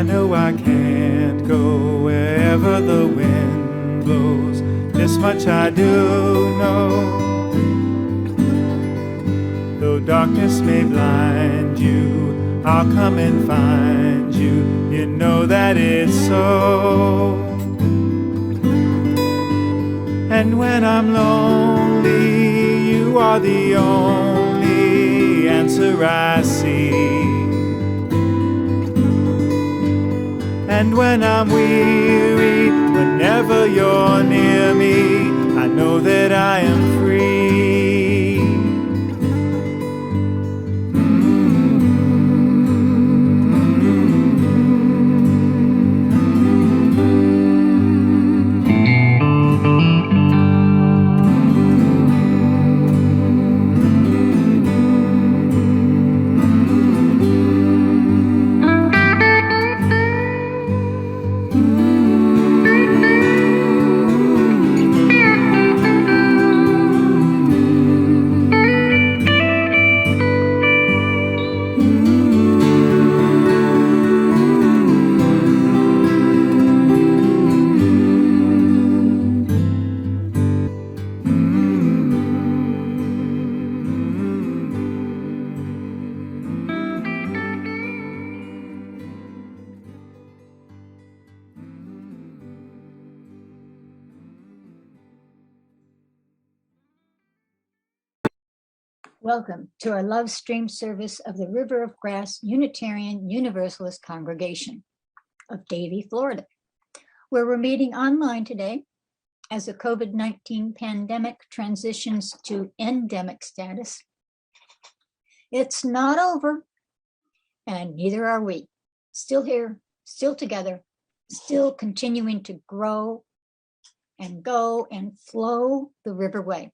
know I can't go wherever the wind blows. This much I do know. Though darkness may blind you, I'll come and find you. You know that it's so. And when I'm lonely, you are the only answer I see. And when I'm weary, whenever you're near me, I know that I am free. Welcome to our love stream service of the River of Grass Unitarian Universalist Congregation of Davie, Florida, where we're meeting online today as the COVID-19 pandemic transitions to endemic status. It's not over, and neither are we. Still here, still together, still continuing to grow and go and flow the riverway.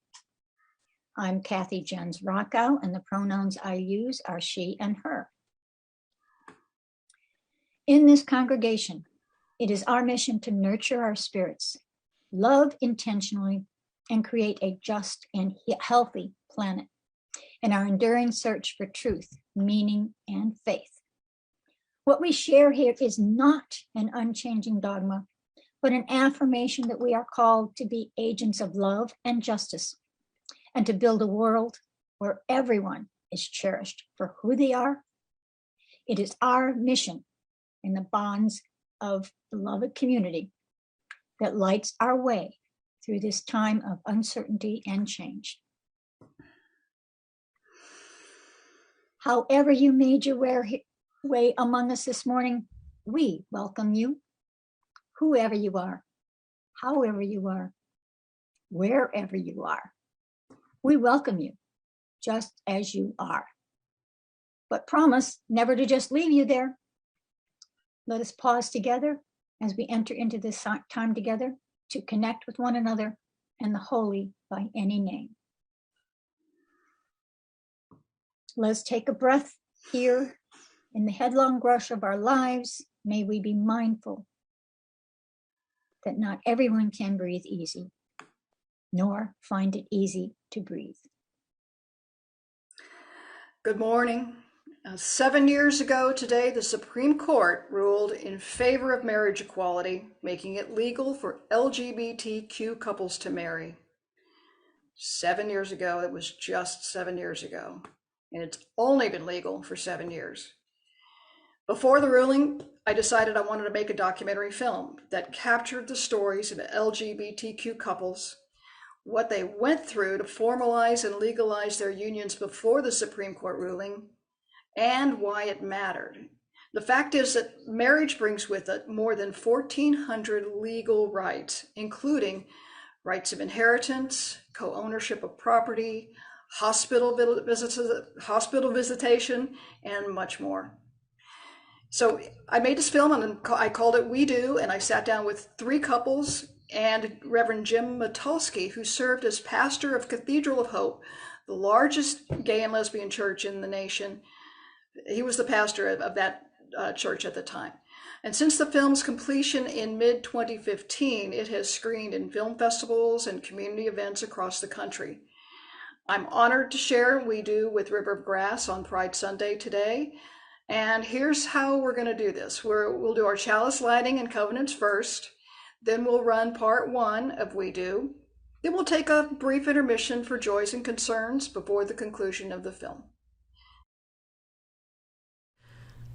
I'm Kathy Jens Rockow, and the pronouns I use are she and her. In this congregation, it is our mission to nurture our spirits, love intentionally, and create a just and healthy planet in our enduring search for truth, meaning, and faith. What we share here is not an unchanging dogma, but an affirmation that we are called to be agents of love and justice, and to build a world where everyone is cherished for who they are. It is our mission in the bonds of beloved community that lights our way through this time of uncertainty and change. However you made your way among us this morning, we welcome you, whoever you are, however you are, wherever you are. We welcome you just as you are, but promise never to just leave you there. Let us pause together as we enter into this time together to connect with one another and the holy by any name. Let's take a breath here. In the headlong rush of our lives, may we be mindful that not everyone can breathe easy, nor find it easy to breathe. Good morning. 7 years ago today, the Supreme Court ruled in favor of marriage equality, making it legal for LGBTQ couples to marry. 7 years ago, it was just 7 years ago, and it's only been legal for 7 years. Before the ruling, I decided I wanted to make a documentary film that captured the stories of LGBTQ couples, what they went through to formalize and legalize their unions before the Supreme Court ruling, and why it mattered. The fact is that marriage brings with it more than 1,400 legal rights, including rights of inheritance, co-ownership of property, hospital visitation, and much more. So I made this film and I called it We Do, and I sat down with 3 couples and Reverend Jim Matulski, who served as pastor of Cathedral of Hope, the largest gay and lesbian church in the nation. He was the pastor of that church at the time. And since the film's completion in mid-2015, it has screened in film festivals and community events across the country. I'm honored to share We Do with River of Grass on Pride Sunday today. And here's how we're going to do this. We'll do our chalice lighting and covenants first. Then we'll run part 1 of We Do. Then we'll take a brief intermission for joys and concerns before the conclusion of the film.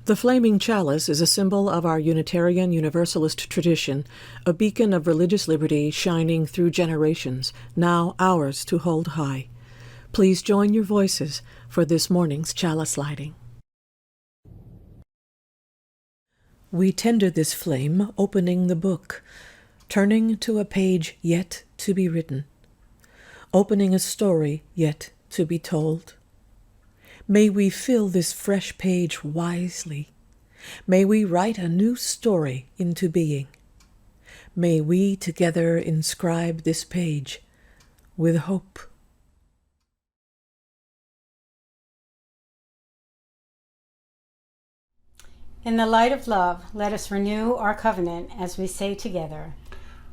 The flaming chalice is a symbol of our Unitarian Universalist tradition, a beacon of religious liberty shining through generations, now ours to hold high. Please join your voices for this morning's chalice lighting. We tender this flame, opening the book, turning to a page yet to be written, opening a story yet to be told. May we fill this fresh page wisely. May we write a new story into being. May we together inscribe this page with hope. In the light of love, let us renew our covenant as we say together,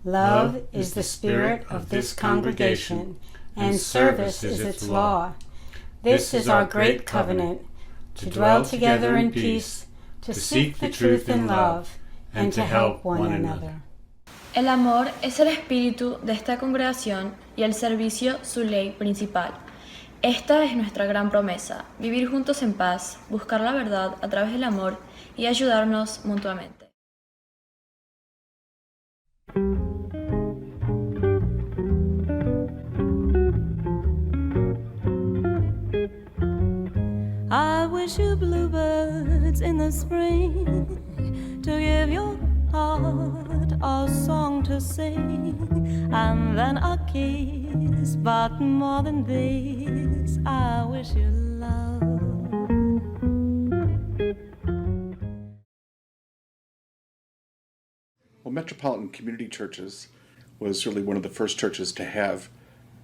Love is the spirit of this congregation, and service is its law. This is our great covenant, to dwell together in peace, to seek the truth in love, and to help one another. El amor es el espíritu de esta congregación y el servicio su ley principal. Esta es nuestra gran promesa, vivir juntos en paz, buscar la verdad a través del amor y ayudarnos mutuamente. I wish you bluebirds in the spring to give your heart a song to sing, and then a kiss, but more than this, I wish you love. Well, Metropolitan Community Churches was really one of the first churches to have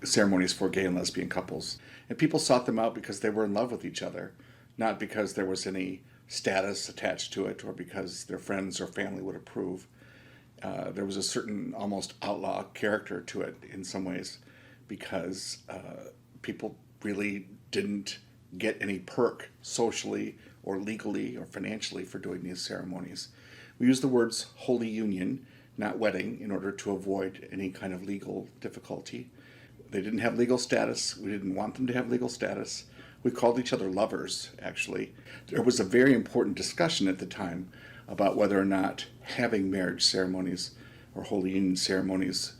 ceremonies for gay and lesbian couples. And people sought them out because they were in love with each other, not because there was any status attached to it or because their friends or family would approve. There was a certain almost outlaw character to it in some ways because people really didn't get any perk socially or legally or financially for doing these ceremonies. We use the words holy union, not wedding, in order to avoid any kind of legal difficulty. They didn't have legal status. We didn't want them to have legal status. We called each other lovers, actually. There was a very important discussion at the time about whether or not having marriage ceremonies or holy union ceremonies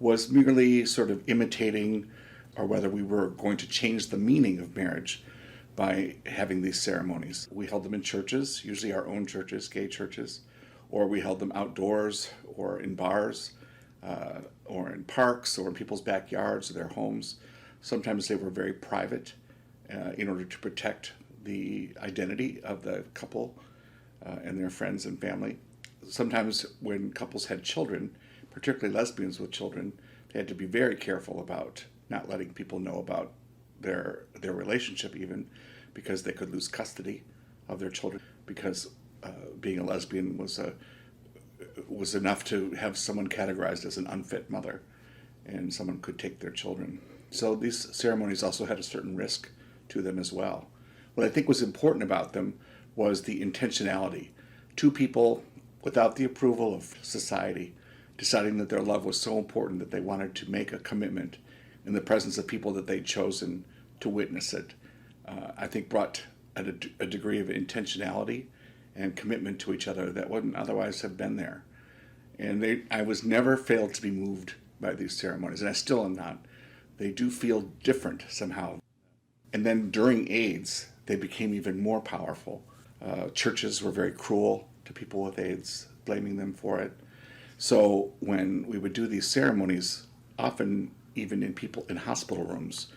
was merely sort of imitating, or whether we were going to change the meaning of marriage by having these ceremonies. We held them in churches, usually our own churches, gay churches, or we held them outdoors or in bars, or in parks or in people's backyards or their homes. Sometimes they were very private in order to protect the identity of the couple and their friends and family. Sometimes when couples had children, particularly lesbians with children, they had to be very careful about not letting people know about their relationship, even because they could lose custody of their children, because being a lesbian was enough to have someone categorized as an unfit mother, and someone could take their children. So these ceremonies also had a certain risk to them as well. What I think was important about them was the intentionality. Two people, without the approval of society, deciding that their love was so important that they wanted to make a commitment in the presence of people that they'd chosen to witness it, I think brought a degree of intentionality and commitment to each other that wouldn't otherwise have been there. And I was never failed to be moved by these ceremonies, and I still am not. They do feel different somehow. And then during AIDS, they became even more powerful. Churches were very cruel to people with AIDS, blaming them for it. So when we would do these ceremonies, often even in hospital rooms,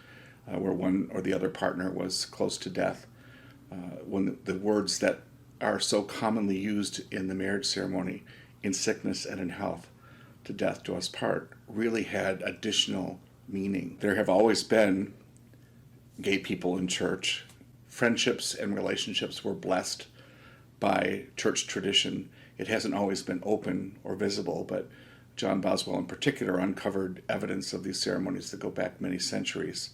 where one or the other partner was close to death, when the words that are so commonly used in the marriage ceremony, in sickness and in health, to death do us part, really had additional meaning. There have always been gay people in church. Friendships and relationships were blessed by church tradition. It hasn't always been open or visible, but John Boswell in particular uncovered evidence of these ceremonies that go back many centuries.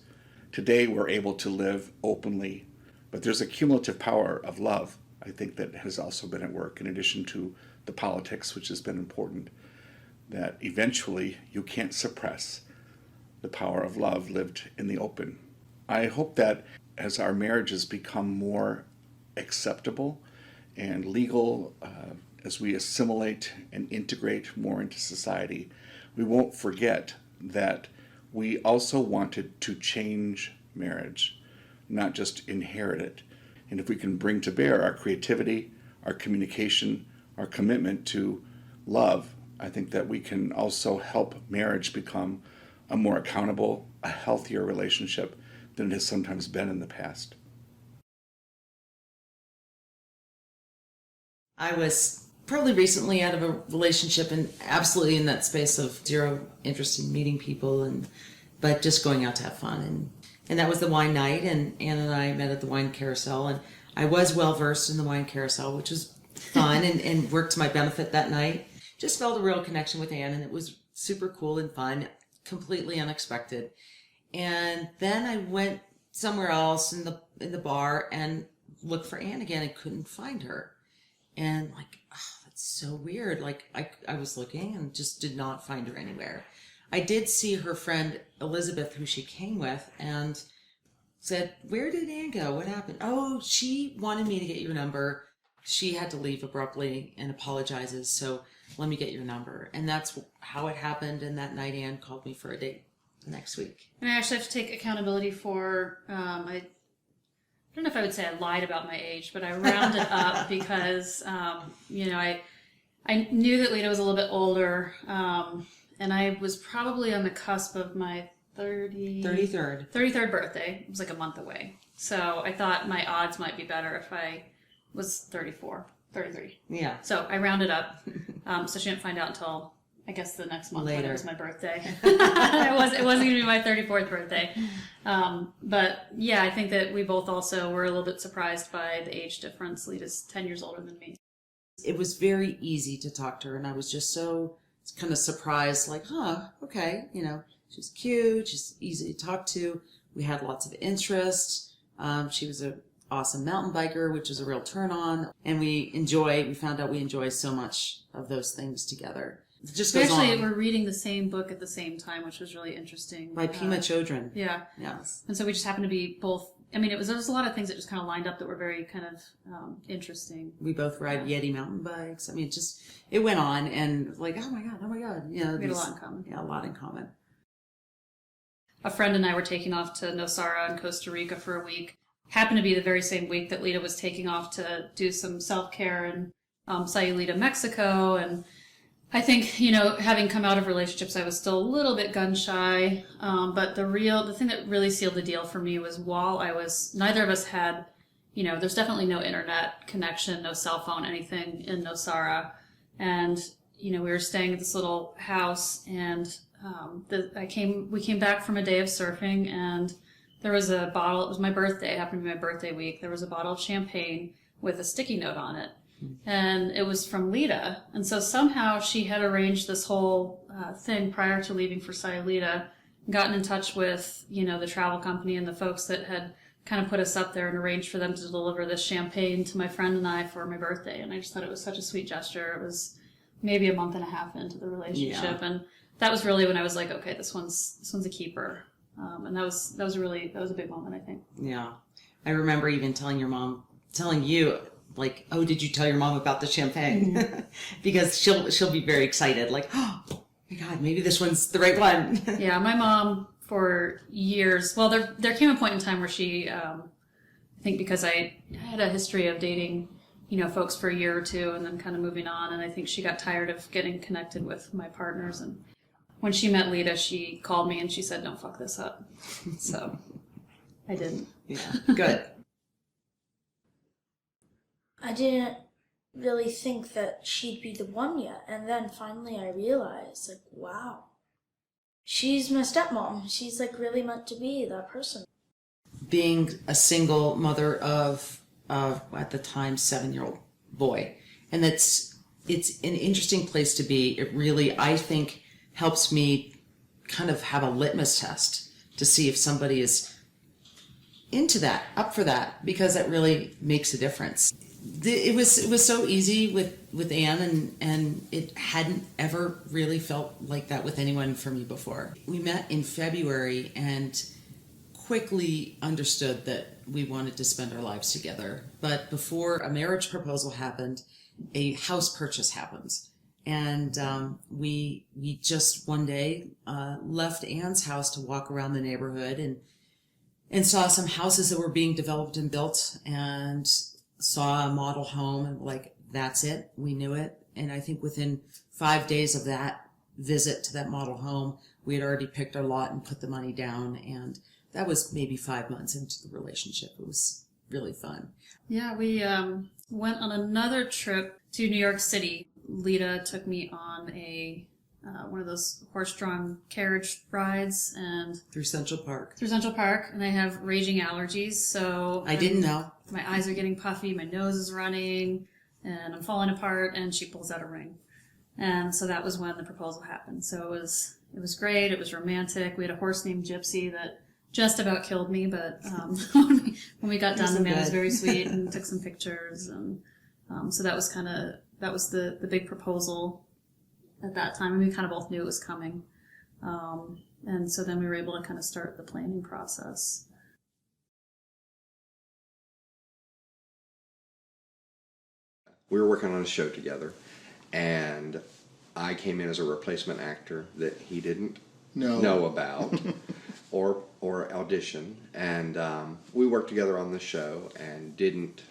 Today we're able to live openly, but there's a cumulative power of love, I think that has also been at work, in addition to the politics, which has been important, that eventually you can't suppress the power of love lived in the open. I hope that as our marriages become more acceptable and legal, as we assimilate and integrate more into society, we won't forget that we also wanted to change marriage, not just inherit it. And if we can bring to bear our creativity, our communication, our commitment to love, I think that we can also help marriage become a more accountable, a healthier relationship than it has sometimes been in the past. I was probably recently out of a relationship and absolutely in that space of zero interest in meeting people, but just going out to have fun. And that was the wine night, and Ann and I met at the wine carousel, and I was well versed in the wine carousel, which was fun and worked to my benefit that night. Just felt a real connection with Ann, and it was super cool and fun, completely unexpected. And then I went somewhere else in the bar and looked for Ann again and couldn't find her. And like, oh, that's so weird. Like I was looking and just did not find her anywhere. I did see her friend Elizabeth, who she came with, and said, "Where did Ann go? What happened?" "Oh, she wanted me to get your number. She had to leave abruptly and apologizes. So let me get your number." And that's how it happened. And that night Ann called me for a date the next week. And I actually have to take accountability for, I don't know if I would say I lied about my age, but I rounded up because, I knew that Lita was a little bit older, and I was probably on the cusp of my 33rd birthday. It was like a month away. So I thought my odds might be better if I was 33. Yeah. So I rounded up. So she didn't find out until, I guess, the next month when it was my birthday. It wasn't going to be my 34th birthday. But yeah, I think that we both also were a little bit surprised by the age difference. Lita's 10 years older than me. It was very easy to talk to her, and I was just so kind of surprised, like, okay, she's cute, she's easy to talk to. We had lots of interest. She was an awesome mountain biker, which is a real turn on. And we found out we enjoy so much of those things together. It just goes on. We're reading the same book at the same time, which was really interesting. By Pema Chodron. Yeah. Yes. And so we just happened to be both, there was a lot of things that just kind of lined up that were very kind of interesting. We both ride Yeti mountain bikes. It went on, and like, oh my God. We had a lot in common. Yeah, a lot in common. A friend and I were taking off to Nosara in Costa Rica for a week. Happened to be the very same week that Lita was taking off to do some self-care in Sayulita, Mexico. And I think, having come out of relationships, I was still a little bit gun shy. But the thing that really sealed the deal for me was neither of us had, there's definitely no internet connection, no cell phone, anything in Nosara. And, we were staying at this little house, and we came back from a day of surfing, and there was a bottle. It was my birthday. It happened to be my birthday week. There was a bottle of champagne with a sticky note on it. And it was from Lita. And so somehow she had arranged this whole thing prior to leaving for Sayulita, gotten in touch with, the travel company and the folks that had kind of put us up there and arranged for them to deliver this champagne to my friend and I for my birthday. And I just thought it was such a sweet gesture. It was maybe a month and a half into the relationship. Yeah. And that was really when I was like, okay, this one's a keeper. And that was a big moment, I think. Yeah. I remember even telling you, like, oh, did you tell your mom about the champagne? Mm-hmm. Because she'll be very excited, like, oh my God, maybe this one's the right one. Yeah, my mom for years, well, there came a point in time where she, I think because I had a history of dating, folks for a year or two and then kind of moving on, and I think she got tired of getting connected with my partners, and when she met Lita, she called me and she said, "Don't fuck this up." So I didn't. Yeah, good. I didn't really think that she'd be the one yet. And then finally I realized, like, wow, she's my stepmom. She's like really meant to be that person. Being a single mother of at the time 7-year-old boy, and it's an interesting place to be. It really, I think, helps me kind of have a litmus test to see if somebody is into that, up for that, because that really makes a difference. It was so easy with Anne, and it hadn't ever really felt like that with anyone for me before. We met in February and quickly understood that we wanted to spend our lives together. But before a marriage proposal happened, a house purchase happens. And we just one day left Anne's house to walk around the neighborhood and saw some houses that were being developed and built, and saw a model home, and like, that's it. We knew it. And I think within 5 days of that visit to that model home, we had already picked our lot and put the money down. And that was maybe 5 months into the relationship. It was really fun. Yeah, we went on another trip to New York City. Lita took me on a one of those horse-drawn carriage rides and Through Central Park. And I have raging allergies, so I didn't know. My eyes are getting puffy, my nose is running, and I'm falling apart, and she pulls out a ring. And so that was when the proposal happened. So it was great, it was romantic. We had a horse named Gypsy that just about killed me, but when we got done, the man was very sweet and took some pictures, and so that was the big proposal at that time, and we kind of both knew it was coming. And so then we were able to kind of start the planning process. We were working on a show together, and I came in as a replacement actor that he didn't know about or audition, and we worked together on the show and didn't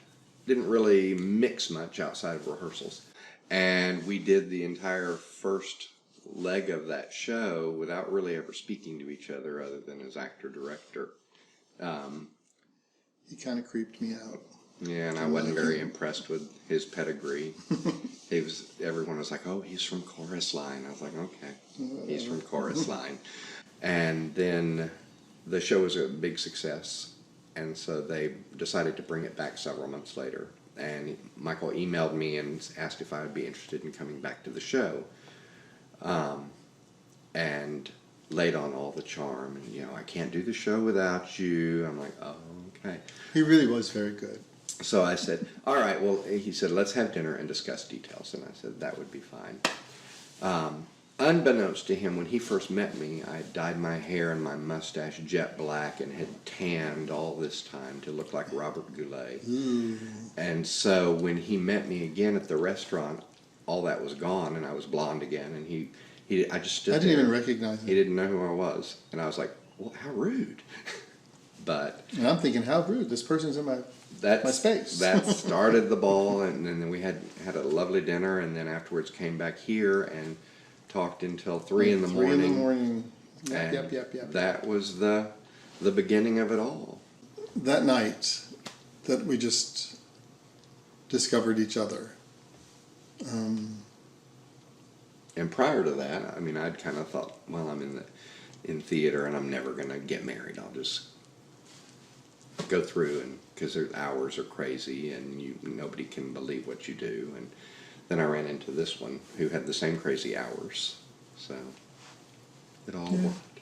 really mix much outside of rehearsals. And we did the entire first leg of that show without really ever speaking to each other other than as actor-director. He kind of creeped me out. Yeah, and I wasn't very impressed with his pedigree. Everyone was like, "Oh, he's from Chorus Line." I was like, "Okay, he's from Chorus Line." And then the show was a big success, and so they decided to bring it back several months later. And Michael emailed me and asked if I would be interested in coming back to the show, and laid on all the charm. And I can't do the show without you. I'm like, "Oh, okay." He really was very good. So I said, all right, well, he said, let's have dinner and discuss details. And I said, that would be fine. Unbeknownst to him, when he first met me, I dyed my hair and my mustache jet black and had tanned all this time to look like Robert Goulet. And so when he met me again at the restaurant, all that was gone, and I was blonde again. And I just stood there. I didn't even recognize him. He didn't know who I was. And I was like, well, how rude. And I'm thinking, how rude. This person's in my space. That started the ball, and then we had a lovely dinner, and then afterwards came back here and talked until 3 in the morning. 3 in the morning. Yep. That was the beginning of it all. That night that we just discovered each other. And prior to that, I mean, I'd kind of thought, well, I'm in theater and I'm never going to get married. I'll just go through, and because their hours are crazy and nobody can believe what you do. And then I ran into this one who had the same crazy hours, so it all worked.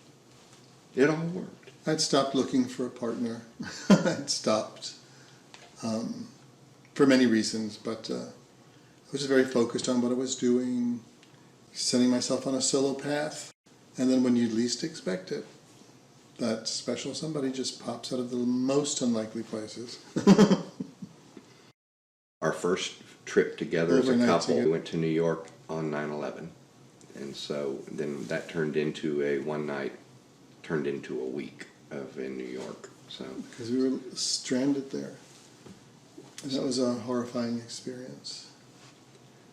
It all worked. I'd stopped looking for a partner. I'd stopped for many reasons, but I was just very focused on what I was doing, setting myself on a solo path, and then when you least expect it, that special somebody just pops out of the most unlikely places. Our first trip together as a couple, we went to New York on 9/11. And so then that turned into a week in New York. So because we were stranded there. And that was a horrifying experience.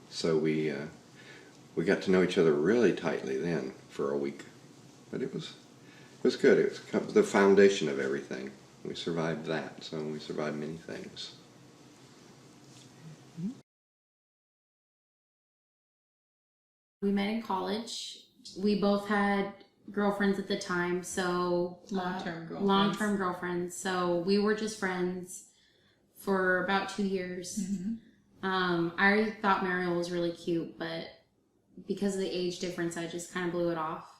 So we got to know each other really tightly then for a week. But it was good. It was the foundation of everything. We survived that, so we survived many things. We met in college. We both had girlfriends at the time, so long-term girlfriends. So we were just friends for about 2 years. I already thought Mariel was really cute, but because of the age difference, I just kind of blew it off.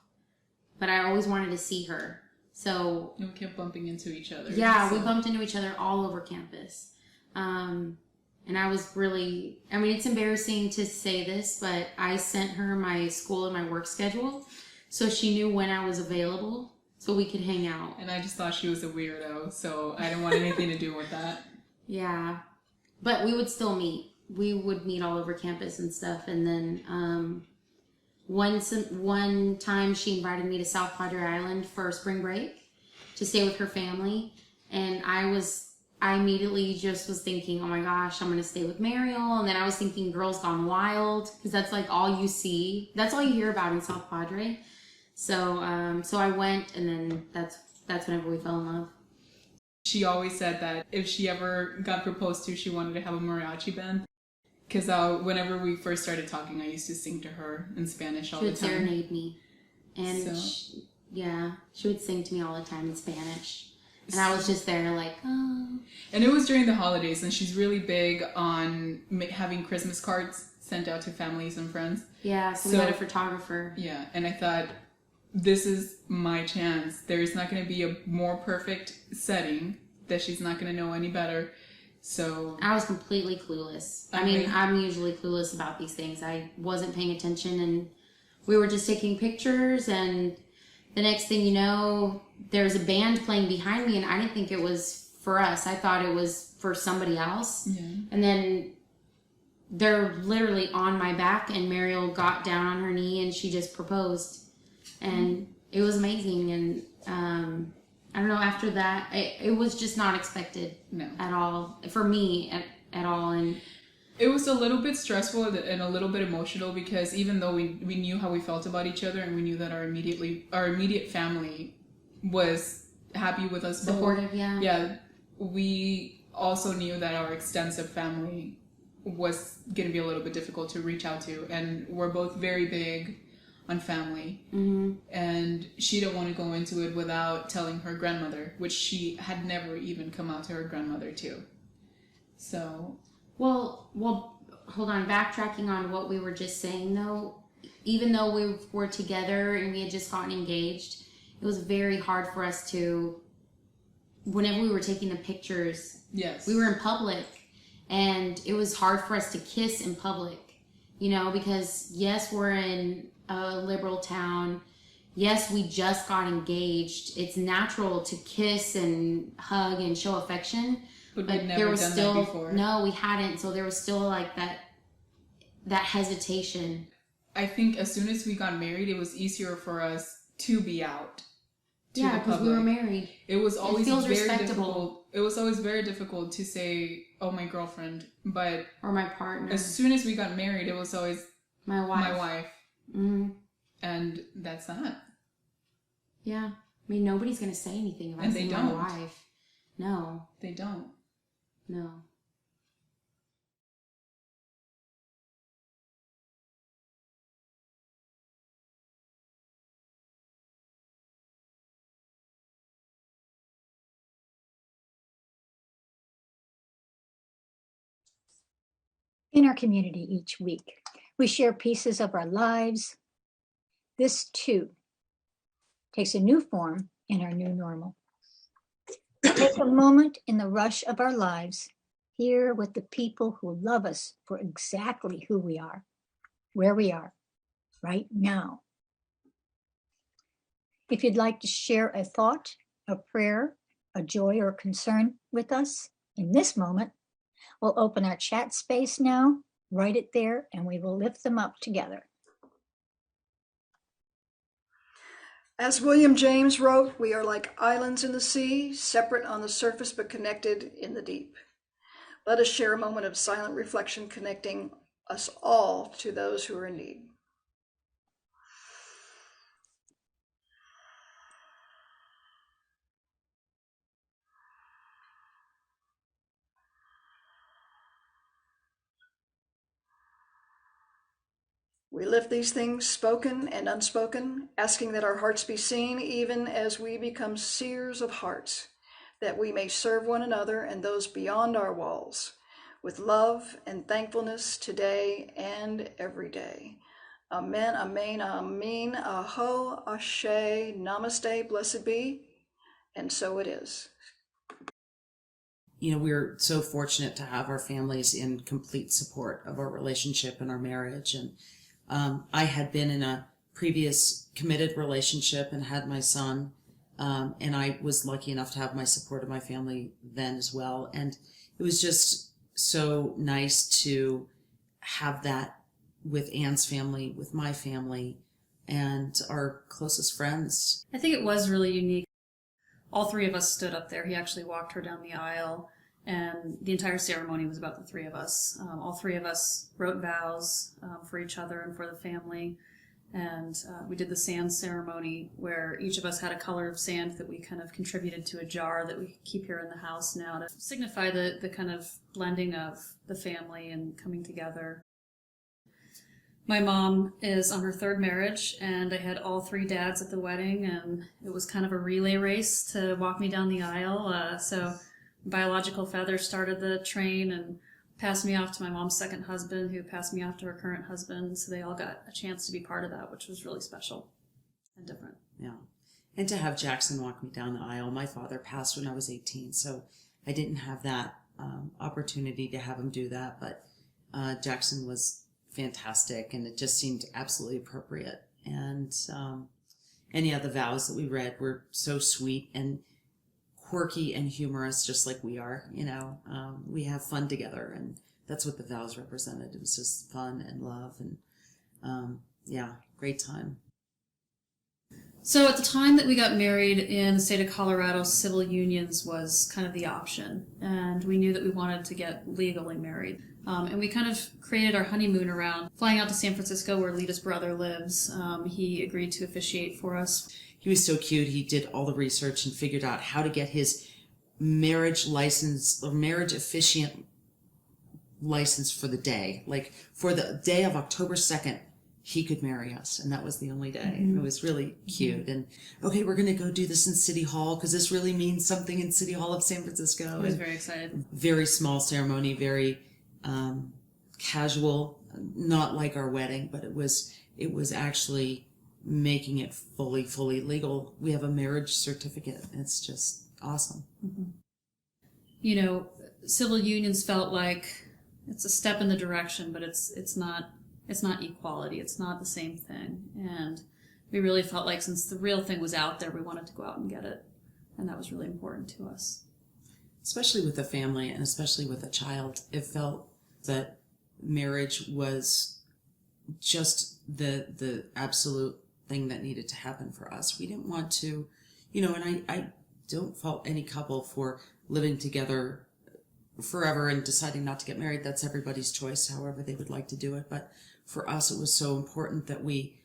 But I always wanted to see her. So we kept bumping into each other. Yeah, we bumped into each other all over campus. And And I was really, I mean, it's embarrassing to say this, but I sent her my school and my work schedule so she knew when I was available so we could hang out. And I just thought she was a weirdo, so I didn't want anything to do with that. Yeah. But we would still meet. We would meet all over campus and stuff. And then one time she invited me to South Padre Island for spring break to stay with her family. And I immediately just was thinking, oh my gosh, I'm going to stay with Mariel. And then I was thinking Girls Gone Wild, because that's like all you see. That's all you hear about in South Padre. So I went, and then that's whenever we fell in love. She always said that if she ever got proposed to, she wanted to have a mariachi band. Because whenever we first started talking, I used to sing to her in Spanish all the time. She would serenade me. And she would sing to me all the time in Spanish. And I was just there like, oh. And it was during the holidays, and she's really big on having Christmas cards sent out to families and friends. Yeah, so we had a photographer. Yeah, and I thought, this is my chance. There's not going to be a more perfect setting that she's not going to know any better. So I was completely clueless. I mean, I'm usually clueless about these things. I wasn't paying attention, and we were just taking pictures, and the next thing you know, there's a band playing behind me, and I didn't think it was for us. I thought it was for somebody else. Yeah. And then they're literally on my back, and Mariel got down on her knee, and she just proposed. And it was amazing. And I don't know, after that, it was just not expected at all, for me at all. And it was a little bit stressful and a little bit emotional, because even though we knew how we felt about each other, and we knew that our immediate family was happy with us, supportive, yeah, we also knew that our extensive family was going to be a little bit difficult to reach out to, and we're both very big on family. Mm-hmm. And she didn't want to go into it without telling her grandmother, which she had never even come out to her grandmother too. So Well, hold on. Backtracking on what we were just saying, though, even though we were together and we had just gotten engaged, it was very hard for us to, whenever we were taking the pictures, yes, we were in public, and it was hard for us to kiss in public, because yes, we're in a liberal town. Yes, we just got engaged. It's natural to kiss and hug and show affection. But we'd never done that before. No, we hadn't. So there was still like that hesitation. I think as soon as we got married, it was easier for us to be out to the public. Because we were married. It was always feels very respectable. difficult. It was always very difficult to say, "Oh, my girlfriend," or my partner. As soon as we got married, it was always my wife. Mm-hmm. And that's that. Yeah, I mean, nobody's gonna say anything if I say my wife. No, they don't. No. In our community each week, we share pieces of our lives. This too takes a new form in our new normal. Take a moment in the rush of our lives here with the people who love us for exactly who we are, where we are, right now. If you'd like to share a thought, a prayer, a joy, or concern with us in this moment, we'll open our chat space now, write it there, and we will lift them up together. As William James wrote, we are like islands in the sea, separate on the surface but connected in the deep. Let us share a moment of silent reflection, connecting us all to those who are in need. We lift these things, spoken and unspoken, asking that our hearts be seen even as we become seers of hearts, that we may serve one another and those beyond our walls with love and thankfulness today and every day. Amen, amen, amen, aho, ashe, namaste, blessed be, and so it is. we're so fortunate to have our families in complete support of our relationship and our marriage. And I had been in a previous committed relationship and had my son, and I was lucky enough to have my support of my family then as well. And it was just so nice to have that with Anne's family, with my family, and our closest friends. I think it was really unique. All three of us stood up there. He actually walked her down the aisle, and the entire ceremony was about the three of us. All three of us wrote vows for each other and for the family, and we did the sand ceremony where each of us had a color of sand that we kind of contributed to a jar that we keep here in the house now to signify the kind of blending of the family and coming together. My mom is on her third marriage, and I had all three dads at the wedding, and it was kind of a relay race to walk me down the aisle. So biological father started the train and passed me off to my mom's second husband, who passed me off to her current husband. So they all got a chance to be part of that, which was really special and different. Yeah. And to have Jackson walk me down the aisle. My father passed when I was 18, so I didn't have that opportunity to have him do that. But Jackson was fantastic, and it just seemed absolutely appropriate. And the vows that we read were so sweet and quirky and humorous, just like we are. We have fun together, and that's what the vows represented. It was just fun and love, and great time. So at the time that we got married in the state of Colorado, civil unions was kind of the option, and we knew that we wanted to get legally married. And we kind of created our honeymoon around flying out to San Francisco, where Lita's brother lives. He agreed to officiate for us. He was so cute. He did all the research and figured out how to get his marriage license or marriage officiant license for the day. Like for the day of October 2nd, he could marry us, and that was the only day. Mm-hmm. It was really cute. Mm-hmm. And okay, we're going to go do this in City Hall because this really means something in City Hall of San Francisco. I was very excited. Very small ceremony, very casual, not like our wedding, but it was actually making it fully legal. We have a marriage certificate. It's just awesome. Mm-hmm. Civil unions felt like it's a step in the direction, but it's not equality. It's not the same thing. And we really felt like since the real thing was out there, we wanted to go out and get it. And that was really important to us. Especially with a family and especially with a child, it felt that marriage was just the absolute thing that needed to happen for us. We didn't want to, and I don't fault any couple for living together forever and deciding not to get married. That's everybody's choice, however they would like to do it. But for us, it was so important that we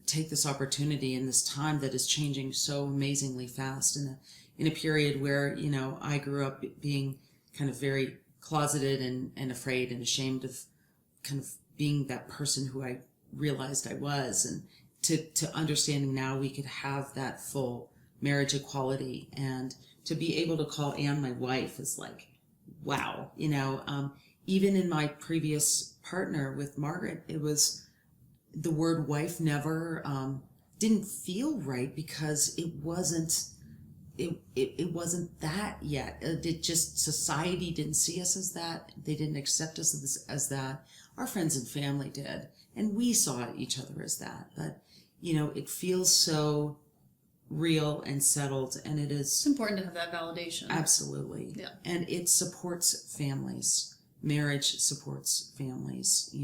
take this opportunity in this time that is changing so amazingly fast in a period where, I grew up being kind of very closeted and afraid and ashamed of kind of being that person who I realized I was, and to understanding now we could have that full marriage equality, and to be able to call Anne my wife is like, wow. Even in my previous partner with Margaret, it was the word wife never didn't feel right because it wasn't that yet. It just, society didn't see us as that. They didn't accept us as that. Our friends and family did, and we saw each other as that. But it feels so real and settled, and it is. It's important to have that validation. Absolutely. Yeah. And it supports families. Marriage supports families.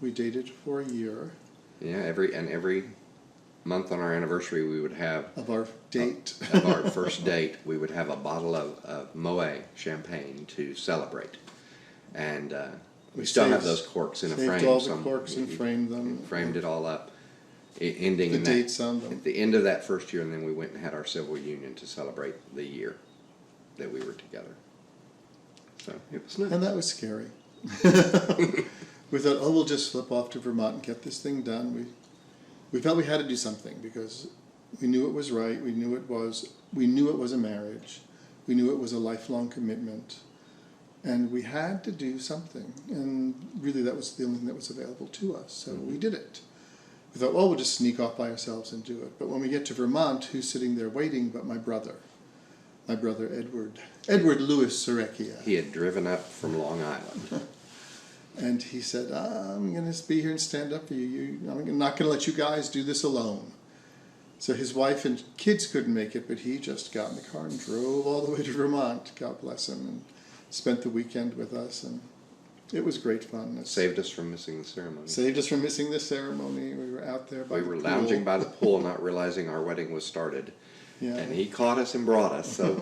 We dated for a year. Yeah, every month on our anniversary, we would have of our date of our first date. We would have a bottle of Moet champagne to celebrate, and we still have those corks in a frame. Saved all the corks and framed them. Framed it all up, ending the dates on them at the end of that first year, and then we went and had our civil union to celebrate the year that we were together. So it was nice, and that was scary. We thought, we'll just flip off to Vermont and get this thing done. We felt we had to do something because we knew it was right. We knew it was a marriage. We knew it was a lifelong commitment, and we had to do something. And really, that was the only thing that was available to us. So we did it. We thought, we'll just sneak off by ourselves and do it. But when we get to Vermont, who's sitting there waiting but my brother? my brother Edward Louis Serecchia. He had driven up from Long Island. And he said, I'm going to be here and stand up for you. I'm not going to let you guys do this alone. So his wife and kids couldn't make it, but he just got in the car and drove all the way to Vermont, God bless him, and spent the weekend with us. And it was great fun. Saved us from missing the ceremony. Saved us from missing the ceremony. We were out there by the pool. We were lounging by the pool, not realizing our wedding was started. Yeah. And he caught us and brought us. So,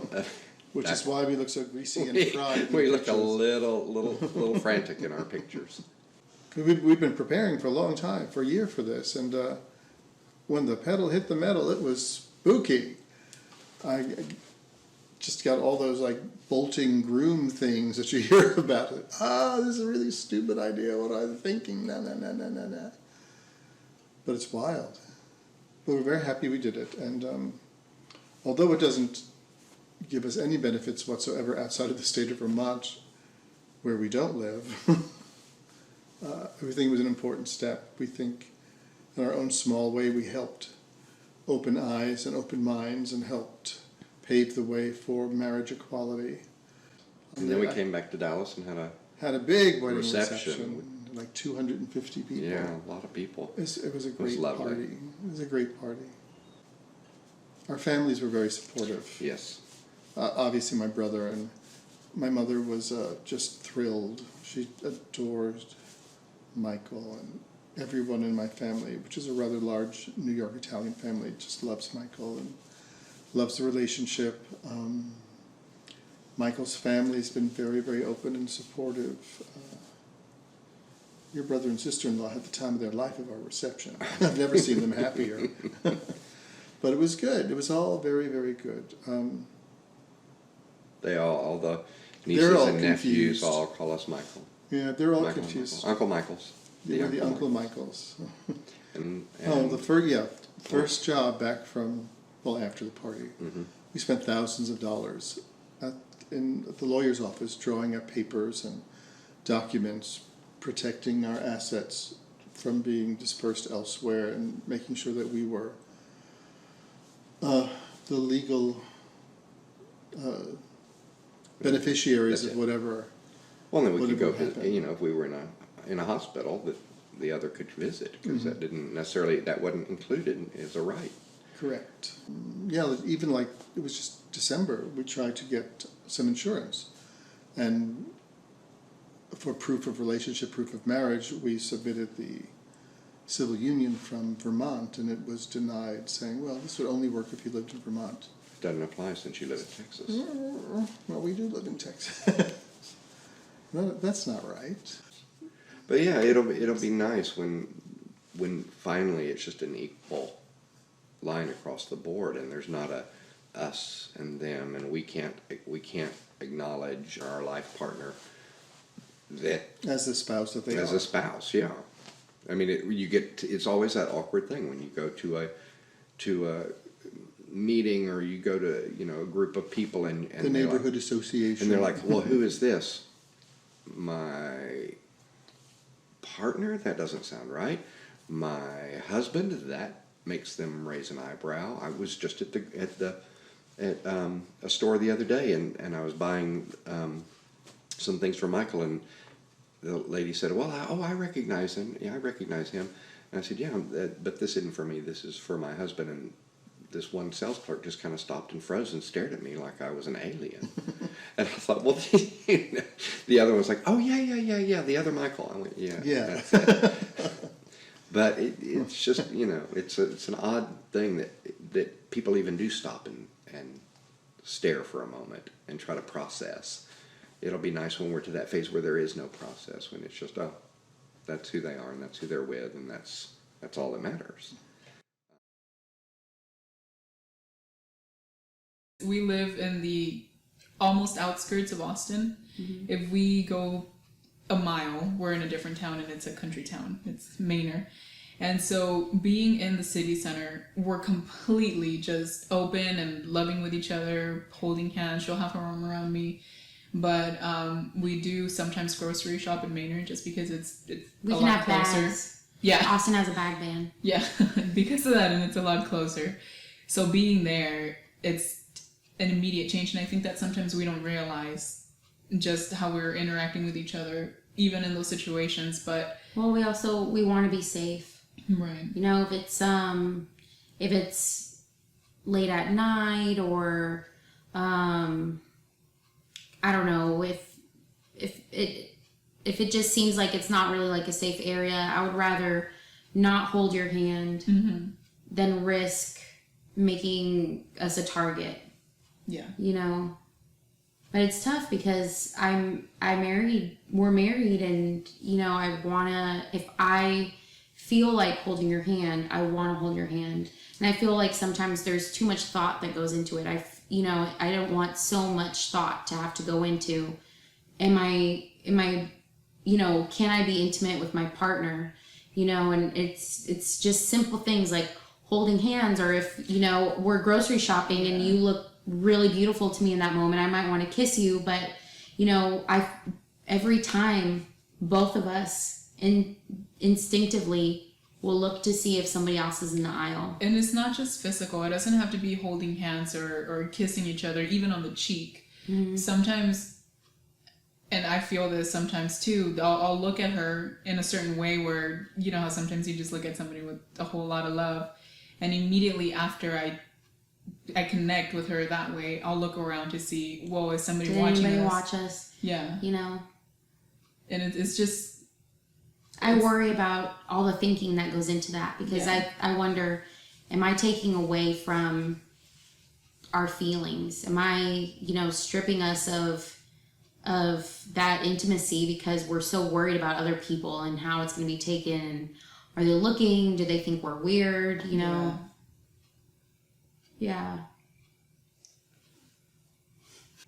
which is why we look so greasy and fried. We look a little frantic in our pictures. We've been preparing for a long time, for a year for this, and when the pedal hit the metal, it was spooky. I just got all those like bolting groom things that you hear about. This is a really stupid idea. What am I thinking? Nah. But it's wild. But we're very happy we did it, and although it doesn't give us any benefits whatsoever outside of the state of Vermont, where we don't live, everything was an important step. We think in our own small way we helped open eyes and open minds and helped pave the way for marriage equality. And then we came back to Dallas and had a big wedding reception, like 250 people. Yeah, a lot of people. It was a great party. It was a great party. Our families were very supportive. Yes. Obviously, my brother and my mother was just thrilled. She adored Michael, and everyone in my family, which is a rather large New York Italian family, just loves Michael and loves the relationship. Michael's family's been very, very open and supportive. Your brother and sister-in-law had the time of their life of our reception. I've never seen them happier. But it was good. It was all very, very good. All the nieces and nephews all call us Michael. Yeah, they're all confused. Uncle Michaels. They were the Uncle Michaels. and the first job back from, after the party. Mm-hmm. We spent thousands of dollars at the lawyer's office drawing up papers and documents protecting our assets from being dispersed elsewhere and making sure that we were the legal beneficiaries of whatever. Well, then we could go visit, if we were in a hospital that the other could visit, because that wasn't included as a right. Correct. Yeah, even like it was just December, we tried to get some insurance, and for proof of relationship, proof of marriage, we submitted the civil union from Vermont, and it was denied, saying, well, this would only work if you lived in Vermont. Doesn't apply since you live in Texas. Well, we do live in Texas. No, that's not right. But yeah, it'll be nice when finally it's just an equal line across the board, and there's not a us and them, and we can't acknowledge our life partner that as the spouse that they are. As a spouse, yeah. I mean, it's always that awkward thing when you go to a meeting, or you go to a group of people and the neighborhood association, and they're like, well, who is this? My partner? That doesn't sound right. My husband? That makes them raise an eyebrow. I was just at a store the other day, and I was buying some things for Michael, and the lady said, well, I recognize him. Yeah, I recognize him. And I said, yeah, but this isn't for me. This is for my husband. And this one sales clerk just kind of stopped and froze and stared at me like I was an alien. And I thought, well, the other one was like, oh, yeah, the other Michael. I went, yeah. That's it. But it's just, it's an odd thing that people even do stop and stare for a moment and try to process. It'll be nice when we're to that phase where there is no process, when it's just, that's who they are and that's who they're with, and that's all that matters. We live in the almost outskirts of Austin. Mm-hmm. If we go a mile, we're in a different town, and it's a country town. It's Manor. And so being in the city center, we're completely just open and loving with each other, holding hands. She'll have her arm around me. But we do sometimes grocery shop in Manor just because it's we a can lot have closer. Bags. Yeah. Austin has a bag ban. Yeah, because of that, and it's a lot closer. So being there, an immediate change. And I think that sometimes we don't realize just how we're interacting with each other, even in those situations. But well, we want to be safe, right? You know, if it's late at night, or I don't know, if it just seems like it's not really like a safe area, I would rather not hold your hand than risk making us a target. Yeah. You know, but it's tough because we're married, and you know, if I feel like holding your hand, I want to hold your hand. And I feel like sometimes there's too much thought that goes into it. I don't want so much thought to have to go into, am I, you know, can I be intimate with my partner? You know, and it's just simple things like holding hands, or if, you know, we're grocery shopping and you look really beautiful to me in that moment, I might want to kiss you. But, you know, every time both of us instinctively will look to see if somebody else is in the aisle. And it's not just physical. It doesn't have to be holding hands or kissing each other, even on the cheek. Sometimes, and I feel this sometimes too, I'll look at her in a certain way where, you know how sometimes you just look at somebody with a whole lot of love, and immediately after I connect with her that way, I'll look around to see, whoa, is somebody watching us? Did anybody watch us? Yeah. You know? And it's just... I worry about all the thinking that goes into that, because I wonder, am I taking away from our feelings? Am I, you know, stripping us of that intimacy because we're so worried about other people and how it's going to be taken? And are they looking? Do they think we're weird? You know? Yeah.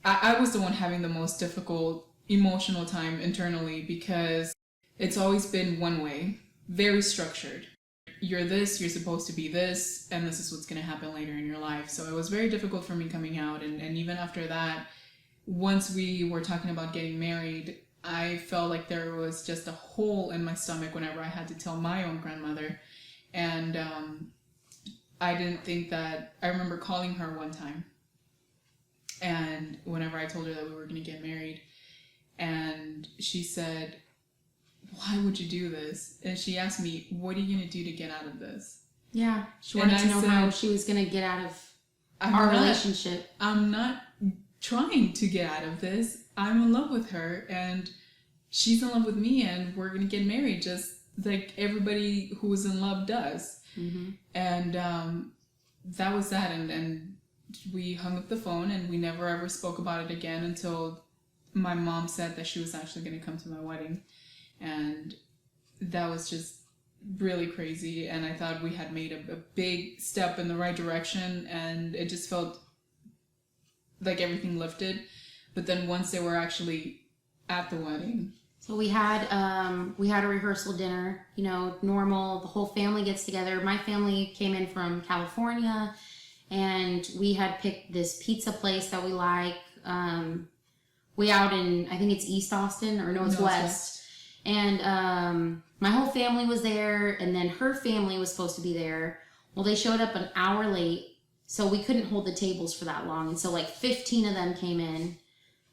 I was the one having the most difficult emotional time internally, because it's always been one way, very structured. You're this, you're supposed to be this, and this is what's going to happen later in your life. So it was very difficult for me coming out. And even after that, once we were talking about getting married, I felt like there was just a hole in my stomach whenever I had to tell my own grandmother. And I didn't think that... I remember calling her one time, and whenever I told her that we were going to get married, and she said, why would you do this? And she asked me, what are you going to do to get out of this? Yeah. She wanted to know how she was going to get out of our relationship. I'm not trying to get out of this. I'm in love with her, and she's in love with me, and we're going to get married just like everybody who is in love does. And that was that. And we hung up the phone, and we never ever spoke about it again until my mom said that she was actually going to come to my wedding. And that was just really crazy, and I thought we had made a big step in the right direction, and it just felt like everything lifted. But then once they were actually at the wedding, so we had a rehearsal dinner, you know, normal, the whole family gets together. My family came in from California, and we had picked this pizza place that we like, way out in, I think it's East Austin, or no, it's West. And my whole family was there, and then her family was supposed to be there. Well, they showed up an hour late, so we couldn't hold the tables for that long. And so like 15 of them came in.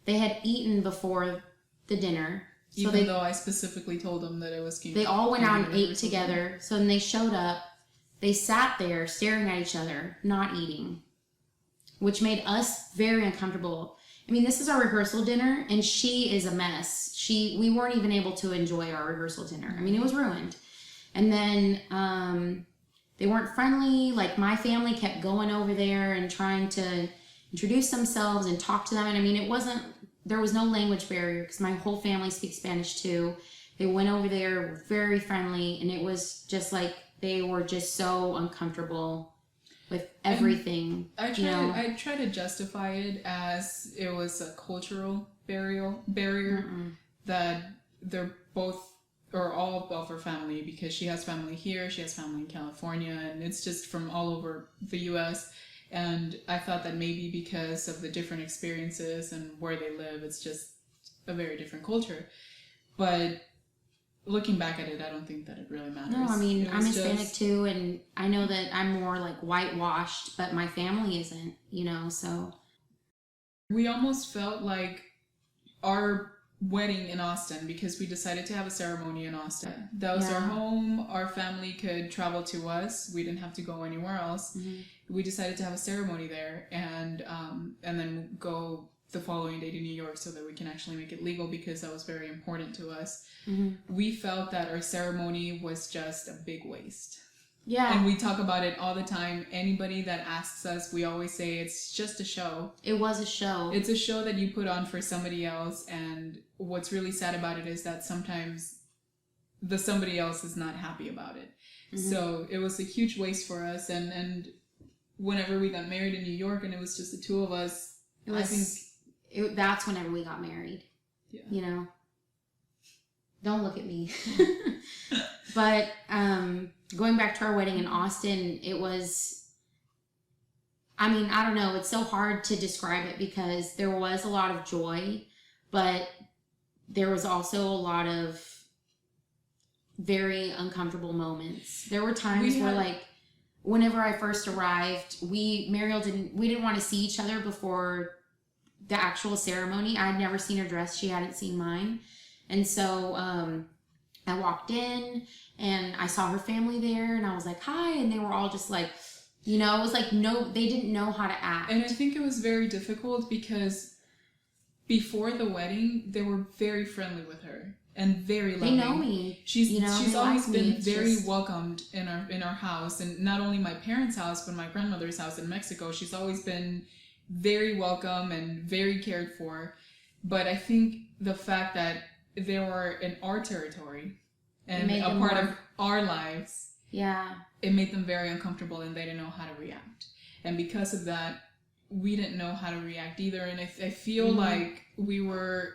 They had eaten before the dinner. So even though I specifically told them that it was... They all went out and ate together. So when they showed up, they sat there staring at each other, not eating, which made us very uncomfortable. I mean, this is our rehearsal dinner, and she is a mess. We weren't even able to enjoy our rehearsal dinner. I mean, it was ruined. And then they weren't friendly. Like, my family kept going over there and trying to introduce themselves and talk to them. And I mean, there was no language barrier, because my whole family speaks Spanish too. They went over there, were very friendly, and it was just like they were just so uncomfortable with everything. And I try to justify it as it was a cultural barrier that they're both, or all of her family, because she has family here, she has family in California, and it's just from all over the US. And I thought that maybe because of the different experiences and where they live, it's just a very different culture. But looking back at it, I don't think that it really matters. No, I mean, I'm Hispanic too, and I know that I'm more like whitewashed, but my family isn't, you know, so. We almost felt like our wedding in Austin, because we decided to have a ceremony in Austin. That was our home. Our family could travel to us. We didn't have to go anywhere else. We decided to have a ceremony there, and then go the following day to New York so that we can actually make it legal, because that was very important to us. We felt that our ceremony was just a big waste. Yeah. And we talk about it all the time. Anybody that asks us, we always say it's just a show. It was a show. It's a show that you put on for somebody else, and what's really sad about it is that sometimes the somebody else is not happy about it. So it was a huge waste for us, and whenever we got married in New York and it was just the two of us, that's whenever we got married. Yeah. You know? Don't look at me. But going back to our wedding in Austin, it was, I mean, I don't know, it's so hard to describe it because there was a lot of joy, but there was also a lot of very uncomfortable moments. There were times where, like, whenever I first arrived, Mariel we didn't want to see each other before the actual ceremony. I'd never seen her dress. She hadn't seen mine. And so I walked in and I saw her family there and I was like, hi. And they were all just like, you know, it was like, no, they didn't know how to act. And I think it was very difficult because before the wedding, they were very friendly with her and very loving. They know me. She's always been very welcomed in our house, and not only my parents' house, but my grandmother's house in Mexico. She's always been very welcome and very cared for. But I think the fact that they were in our territory and a part of our lives, it made them very uncomfortable and they didn't know how to react. And because of that, we didn't know how to react either. And I feel like we were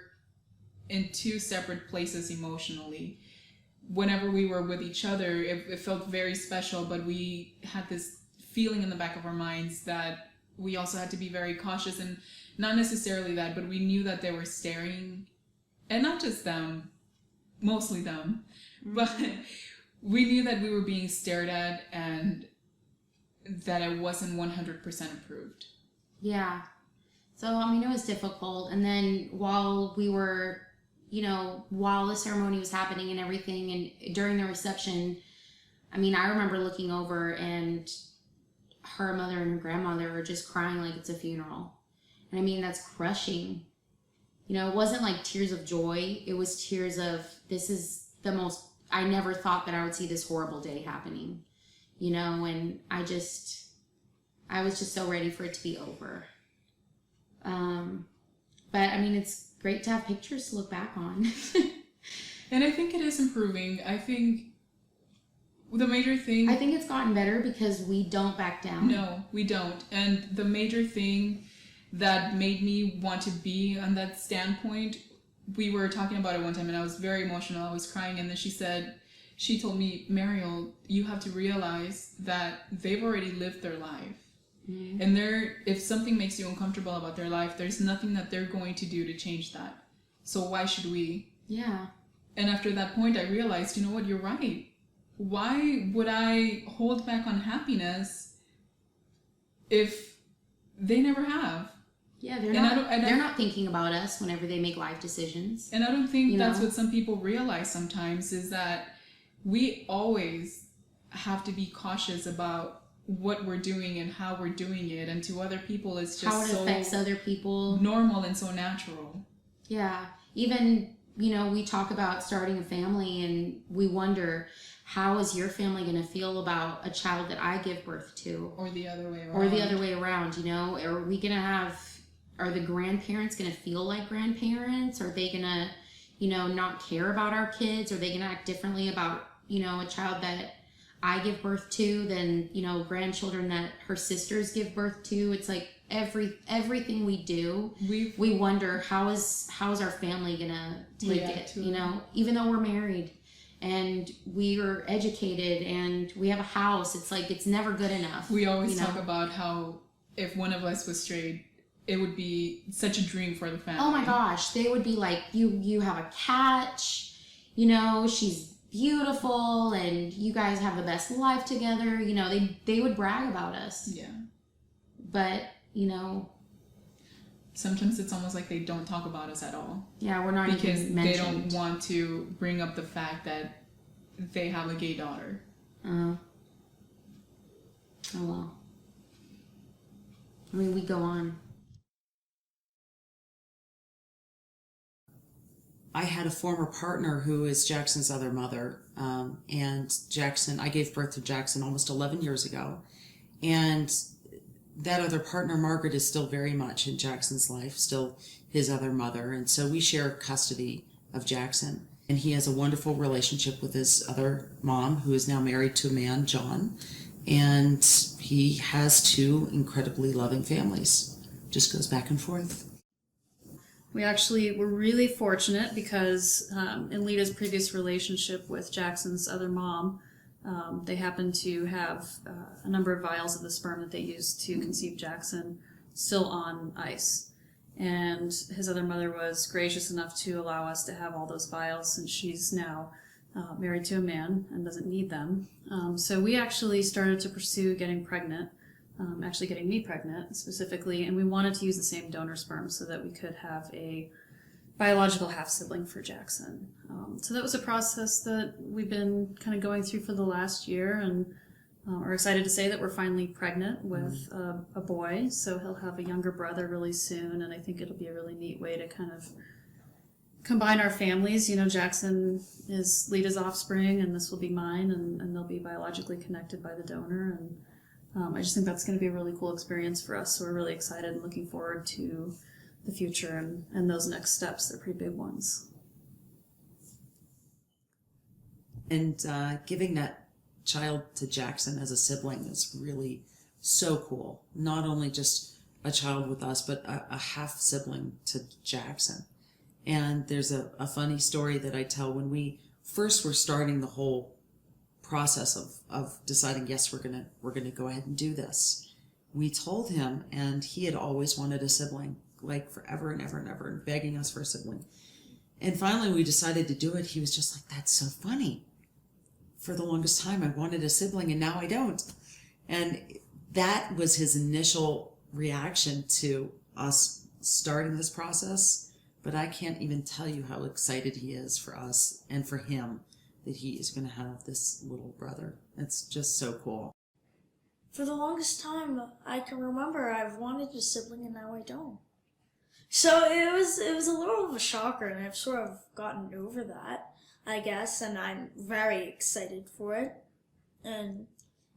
in two separate places emotionally. Whenever we were with each other, it felt very special, but we had this feeling in the back of our minds that we also had to be very cautious, and not necessarily that, but we knew that they were staring, and not just them, mostly them, but we knew that we were being stared at and that it wasn't 100% approved. Yeah. So, I mean, it was difficult. And then while we were, you know, while the ceremony was happening and everything, and during the reception, I mean, I remember looking over and her mother and her grandmother were just crying like it's a funeral. And I mean, that's crushing. You know, it wasn't like tears of joy. It was tears of, this is the most, I never thought that I would see this horrible day happening, you know, and I was just so ready for it to be over. But I mean, it's great to have pictures to look back on. And I think it is improving. I think the major thing... I think it's gotten better because we don't back down. No, we don't. And the major thing that made me want to be on that standpoint, we were talking about it one time and I was very emotional. I was crying, and then she told me, Mariel, you have to realize that they've already lived their life. Mm-hmm. And if something makes you uncomfortable about their life, there's nothing that they're going to do to change that. So why should we? Yeah. And after that point, I realized, you know what, you're right. Why would I hold back on happiness if they never have? Yeah, they're not thinking about us whenever they make life decisions. And I don't think that's what some people realize sometimes, is that we always have to be cautious about what we're doing and how we're doing it, and to other people it's just how it affects other people, normal and so natural. Yeah. Even, you know, we talk about starting a family and we wonder, how is your family going to feel about a child that I give birth to? Or the other way around. You know? Are the grandparents going to feel like grandparents? Are they going to, you know, not care about our kids? Are they going to act differently about, you know, a child that I give birth to than, you know, grandchildren that her sisters give birth to? It's like everything we do, we wonder, how is our family gonna take it? You know, even though we're married and we are educated and we have a house, it's like, it's never good enough. We always talk about how if one of us was straight, it would be such a dream for the family. Oh my gosh, they would be like, you have a catch, you know, she's beautiful and you guys have the best life together. You know, they would brag about us. Yeah. But, you know, sometimes it's almost like they don't talk about us at all. Yeah, we're not because even they mentioned. don't want to bring up the fact that they have a gay daughter. Oh well. I mean, we go on. I had a former partner who is Jackson's other mother, and I gave birth to Jackson almost 11 years ago, and that other partner, Margaret, is still very much in Jackson's life, still his other mother, and so we share custody of Jackson. And he has a wonderful relationship with his other mom, who is now married to a man, John, and he has 2 incredibly loving families. Just goes back and forth. We actually were really fortunate because in Lita's previous relationship with Jackson's other mom, they happened to have a number of vials of the sperm that they used to conceive Jackson still on ice. And his other mother was gracious enough to allow us to have all those vials, since she's now married to a man and doesn't need them. So we actually started to pursue getting pregnant, actually getting me pregnant specifically, and we wanted to use the same donor sperm so that we could have a biological half-sibling for Jackson. So that was a process that we've been kind of going through for the last year, and are excited to say that we're finally pregnant with a boy, so he'll have a younger brother really soon, and I think it'll be a really neat way to kind of combine our families. You know, Jackson is Lita's offspring, and this will be mine, and they'll be biologically connected by the donor, and I just think that's going to be a really cool experience for us, so we're really excited and looking forward to the future and those next steps. They're pretty big ones. And giving that child to Jackson as a sibling is really so cool. Not only just a child with us, but a half sibling to Jackson. And there's a funny story that I tell. When we first were starting the whole process of deciding, yes, we're gonna go ahead and do this, we told him, and he had always wanted a sibling, like forever and ever and ever, and begging us for a sibling. And finally we decided to do it. He was just like, that's so funny. For the longest time I wanted a sibling and now I don't. And that was his initial reaction to us starting this process. But I can't even tell you how excited he is for us and for him that he is going to have this little brother. It's just so cool. For the longest time, I can remember I've wanted a sibling and now I don't. So it was a little of a shocker, and I've sort of gotten over that, I guess, and I'm very excited for it. And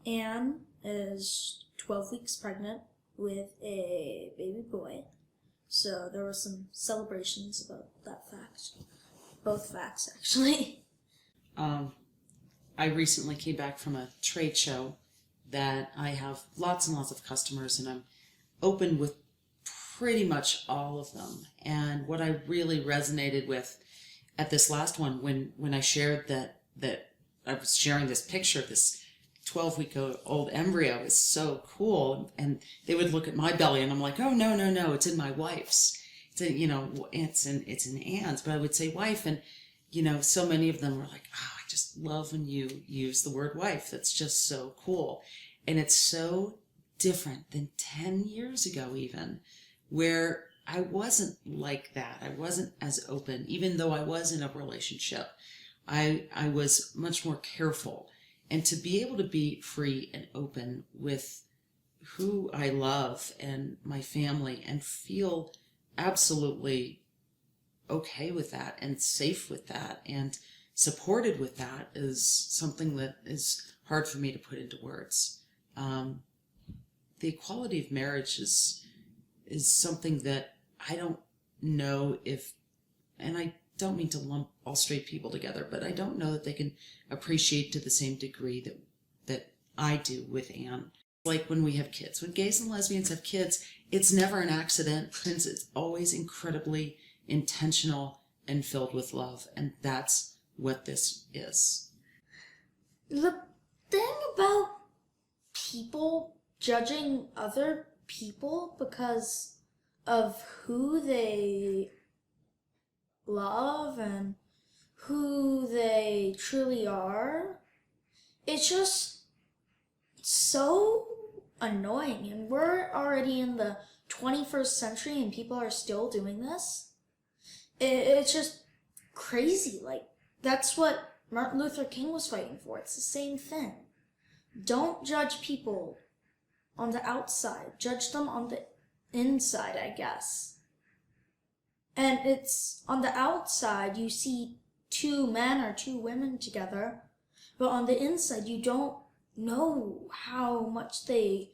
Anne is 12 weeks pregnant with a baby boy. So there were some celebrations about that fact. Both facts, actually. I recently came back from a trade show that I have lots and lots of customers, and I'm open with pretty much all of them. And what I really resonated with at this last one, when I shared that I was sharing this picture of this 12-week-old embryo, is so cool, and they would look at my belly, and I'm like, oh, no, it's in my wife's. It's in Anne's, but I would say wife, and so many of them were like, oh, I just love when you use the word wife. That's just so cool. And it's so different than 10 years ago even, where I wasn't like that. I wasn't as open, even though I was in a relationship. I was much more careful. And to be able to be free and open with who I love and my family and feel absolutely okay with that and safe with that and supported with that is something that is hard for me to put into words. The equality of marriage is something that I don't know if, and I don't mean to lump all straight people together, but I don't know that they can appreciate to the same degree that I do with Anne. Like when we have kids, when gays and lesbians have kids, it's never an accident, since it's always incredibly intentional and filled with love, and that's what this is. The thing about people judging other people because of who they love and who they truly are, it's just so annoying. And we're already in the 21st century and people are still doing this. It's just crazy. Like, that's what Martin Luther King was fighting for. It's the same thing. Don't judge people on the outside. Judge them on the inside, I guess. And it's on the outside, you see two men or two women together, but on the inside, you don't know how much they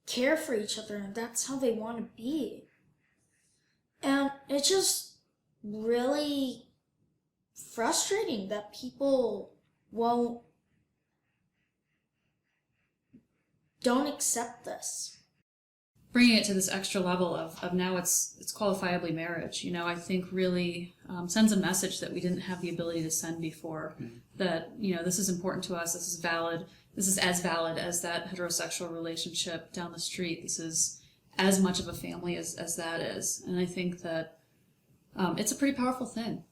care for each other, and that's how they want to be. And it's just really frustrating that people don't accept this. Bringing it to this extra level of now it's qualifiably marriage, you know, I think really sends a message that we didn't have the ability to send before. That, you know, this is important to us, this is valid, this is as valid as that heterosexual relationship down the street. This is as much of a family as that is. And I think that it's a pretty powerful thing.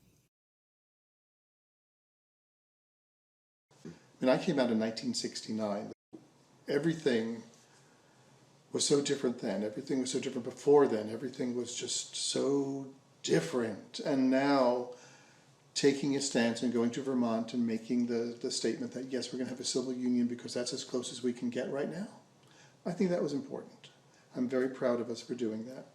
When I came out in 1969, everything was so different then. Everything was so different before then. Everything was just so different. And now, taking a stance and going to Vermont and making the statement that, yes, we're going to have a civil union because that's as close as we can get right now, I think that was important. I'm very proud of us for doing that.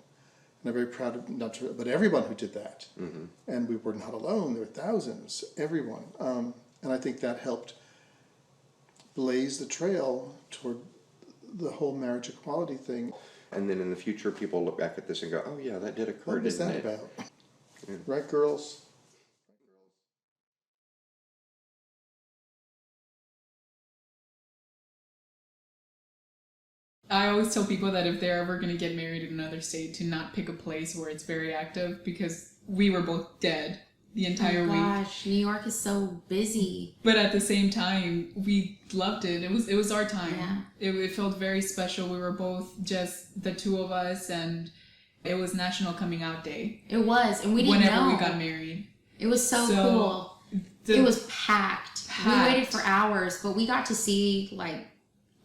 And I'm very proud of, but everyone who did that. Mm-hmm. And we were not alone. There were thousands, everyone. And I think that helped blaze the trail toward the whole marriage equality thing. And then in the future, people look back at this and go, oh yeah, that did occur, what was didn't that it? about? Yeah. Right, girls? I always tell people that if they're ever going to get married in another state, to not pick a place where it's very active, because we were both dead the entire week. Gosh, New York is so busy. But at the same time, we loved it. It was our time. Yeah. It felt very special. We were both just the two of us, and it was National Coming Out Day. It was, and we didn't know. Whenever we got married. It was so cool. It was packed. We waited for hours, but we got to see like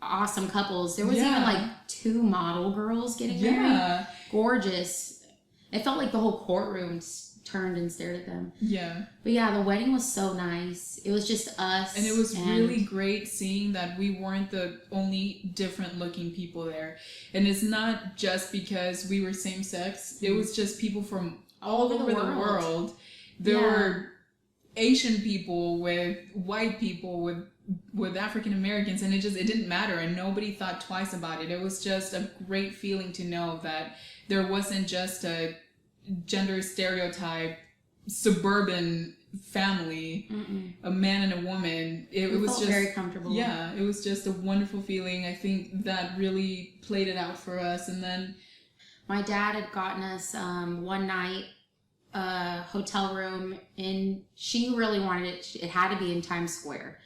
awesome couples. There was even like 2 model girls getting married. Gorgeous. It felt like the whole courtroom turned and stared at them. Yeah. But yeah, the wedding was so nice. It was just us. And it was really great seeing that we weren't the only different looking people there. And it's not just because we were same sex. It was just people from all over the world. There were Asian people with white people with African Americans, and it didn't matter, and nobody thought twice about it. It was just a great feeling to know that there wasn't just a gender stereotype suburban family. Mm-mm. A man and a woman. It was just very comfortable. Yeah, it was just a wonderful feeling. I think that really played it out for us. And then my dad had gotten us one night a hotel room, and she really wanted it had to be in Times Square.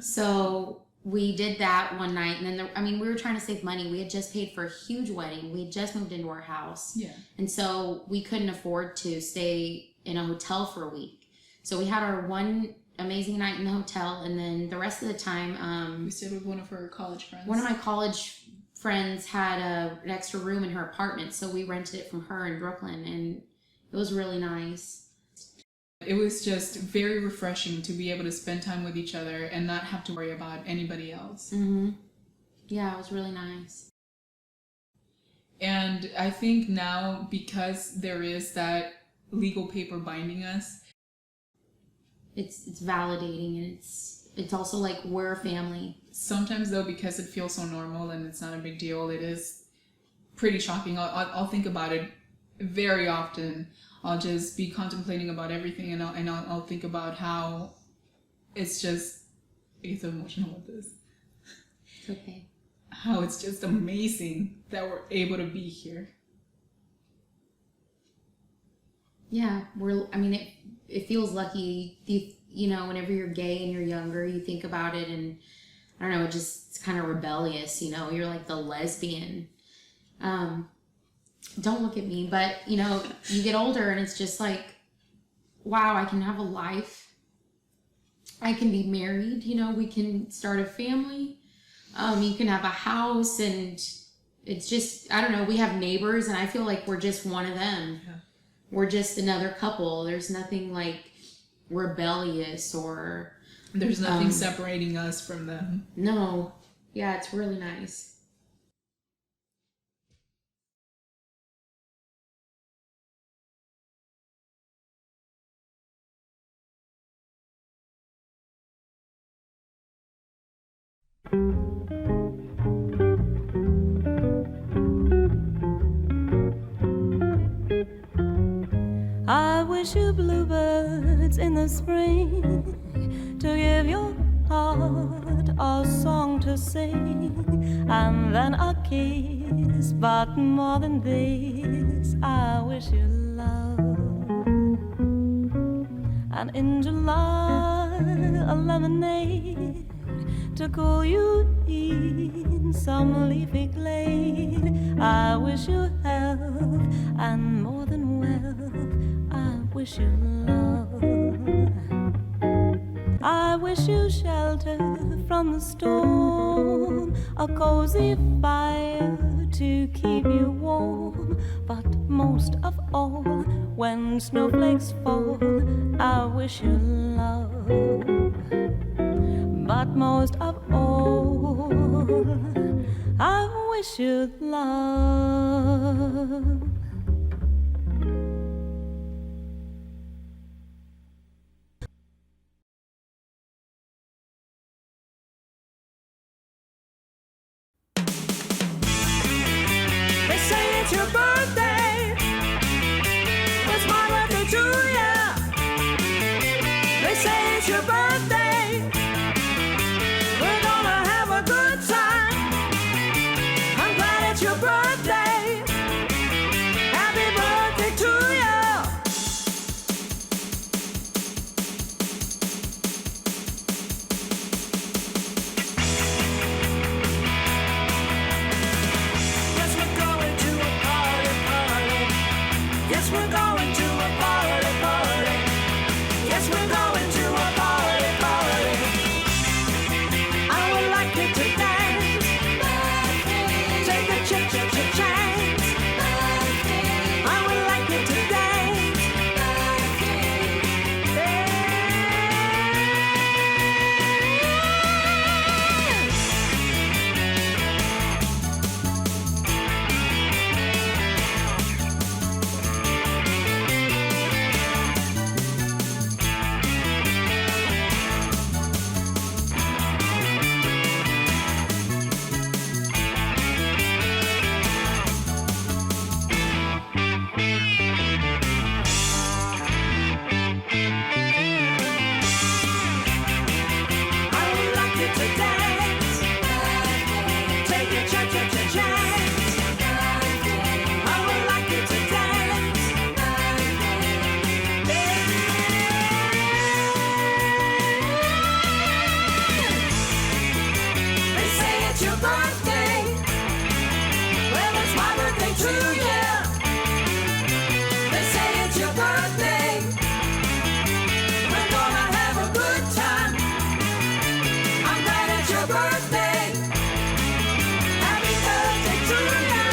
So we did that one night, and then we were trying to save money. We had just paid for a huge wedding. We had just moved into our house. Yeah. And so we couldn't afford to stay in a hotel for a week. So we had our one amazing night in the hotel, and then the rest of the time... we stayed with one of her college friends. One of my college friends had an extra room in her apartment, so we rented it from her in Brooklyn, and it was really nice. It was just very refreshing to be able to spend time with each other and not have to worry about anybody else. Mm-hmm. Yeah, it was really nice. And I think now, because there is that legal paper binding us, it's validating, and it's also like we're a family. Sometimes though, because it feels so normal and it's not a big deal, it is pretty shocking. I'll think about it very often. I'll just be contemplating about everything, and I'll think about how it's just, I get so emotional with this. It's okay. How it's just amazing that we're able to be here. Yeah, it feels lucky. You know, whenever you're gay and you're younger, you think about it, and I don't know, it's kind of rebellious, you know, you're like the lesbian. Don't look at me, but you know, you get older and it's just like, wow, I can have a life. I can be married, you know, we can start a family. You can have a house, and it's just, I don't know, we have neighbors and I feel like we're just one of them. Yeah. We're just another couple. There's nothing like rebellious or... There's nothing separating us from them. No. Yeah, it's really nice. I wish you bluebirds in the spring to give your heart a song to sing, and then a kiss. But more than this, I wish you love. And in July, a lemonade to cool you in some leafy glade. I wish you health, and more than wealth, I wish you love. I wish you shelter from the storm, a cozy fire to keep you warm. But most of all, when snowflakes fall, I wish you love. But most of all, I wish you love. They say it's your birthday. It's my birthday too, yeah. They say it's your birthday. We're gonna have a good time. I'm glad it's your birthday. Happy birthday to you. Yes, we're going to a party, party. Yes, we're going to a party, party. Yes, we're going to a party, party. I would like you to dance. Take a chance. I would like you to dance. I would like you to dance. Take a chance. I would like you to dance. They say it's your birthday. Well, it's my birthday too, yeah. They say it's your birthday. We're gonna have a good time. I'm glad it's your birthday. Happy birthday to you.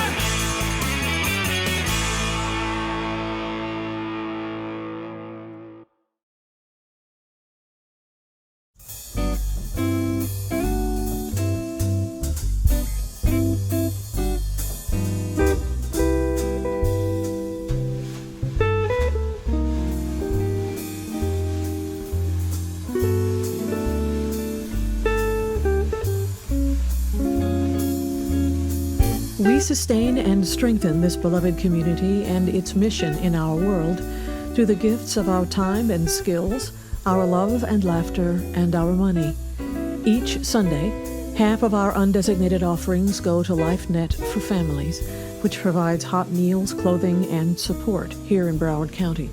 We sustain and strengthen this beloved community and its mission in our world through the gifts of our time and skills, our love and laughter, and our money. Each Sunday, half of our undesignated offerings go to LifeNet for Families, which provides hot meals, clothing, and support here in Broward County.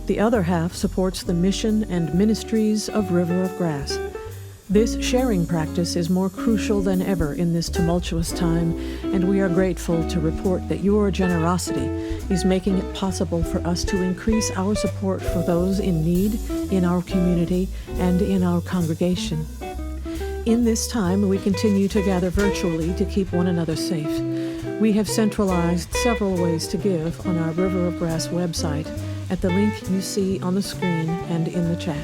The other half supports the mission and ministries of River of Grass. This sharing practice is more crucial than ever in this tumultuous time, and we are grateful to report that your generosity is making it possible for us to increase our support for those in need in our community and in our congregation. In this time, we continue to gather virtually to keep one another safe. We have centralized several ways to give on our River of Grass website at the link you see on the screen and in the chat.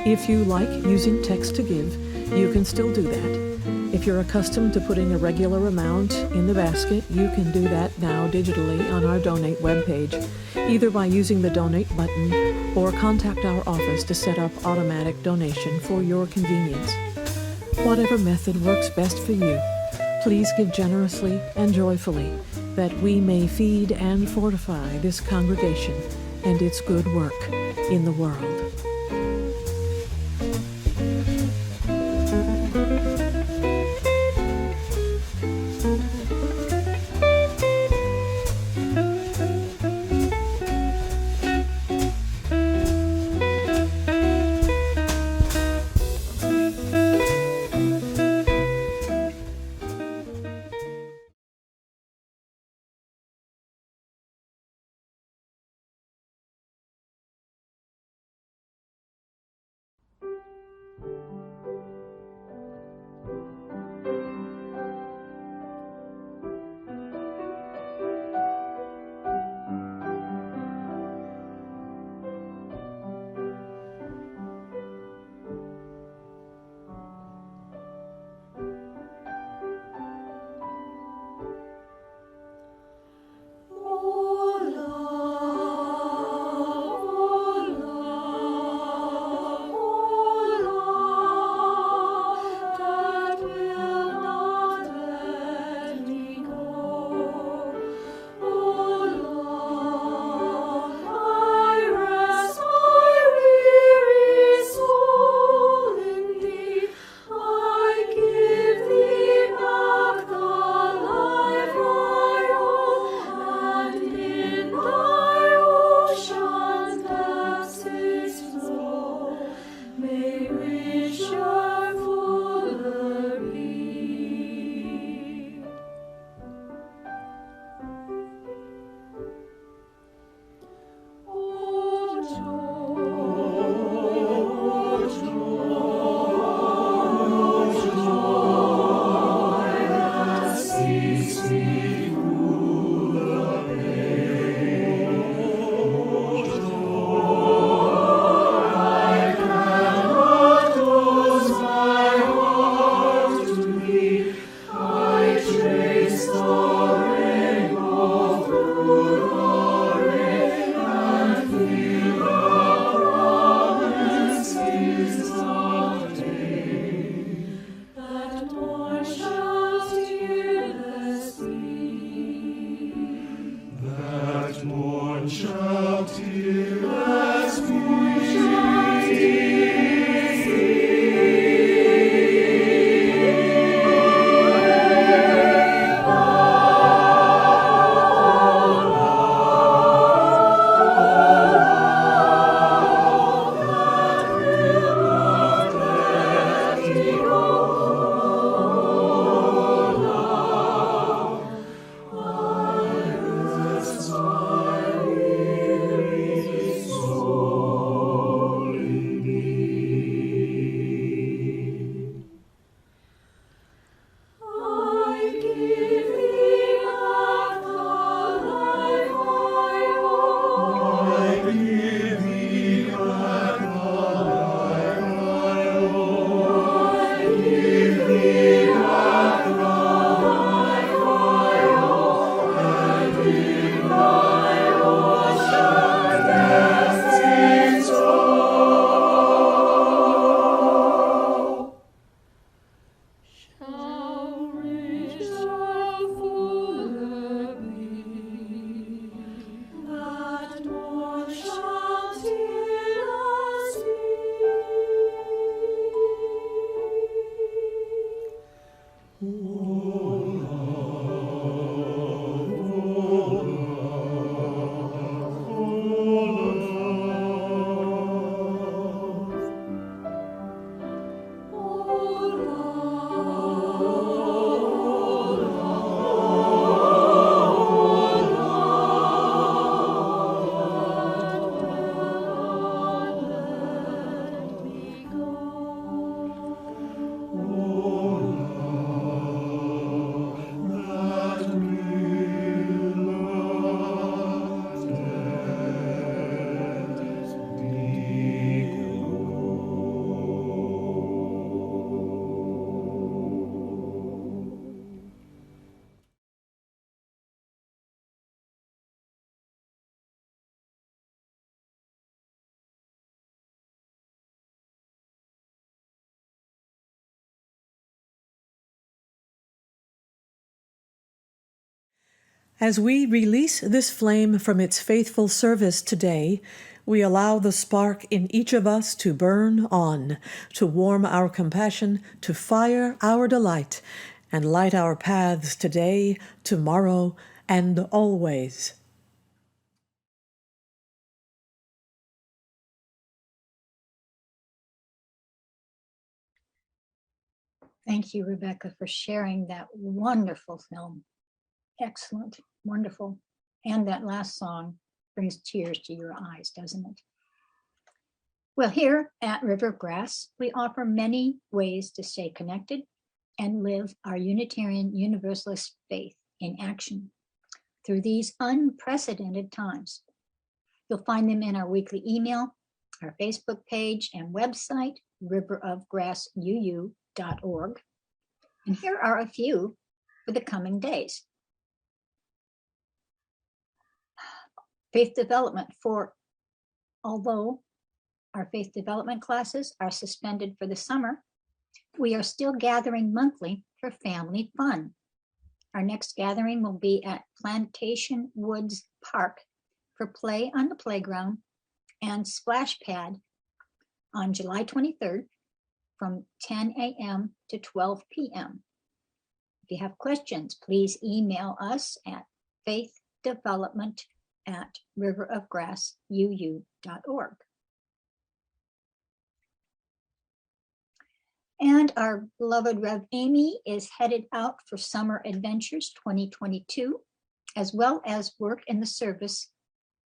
If you like using text to give, you can still do that. If you're accustomed to putting a regular amount in the basket, you can do that now digitally on our Donate webpage, either by using the Donate button or contact our office to set up automatic donation for your convenience. Whatever method works best for you, please give generously and joyfully, that we may feed and fortify this congregation and its good work in the world. As we release this flame from its faithful service today, we allow the spark in each of us to burn on, to warm our compassion, to fire our delight, and light our paths today, tomorrow, and always. Thank you, Rebecca, for sharing that wonderful film. Excellent, wonderful. And that last song brings tears to your eyes, doesn't it? Well, here at River of Grass, we offer many ways to stay connected and live our Unitarian Universalist faith in action through these unprecedented times. You'll find them in our weekly email, our Facebook page and website, riverofgrassuu.org. And here are a few for the coming days. Faith development although our faith development classes are suspended for the summer, we are still gathering monthly for family fun. Our next gathering will be at Plantation Woods Park for play on the playground and splash pad on July 23rd from 10 a.m. to 12 p.m. If you have questions, please email us at faithdevelopment@riverofgrassuu.org. And our beloved Rev Amy is headed out for Summer Adventures 2022, as well as work in the service,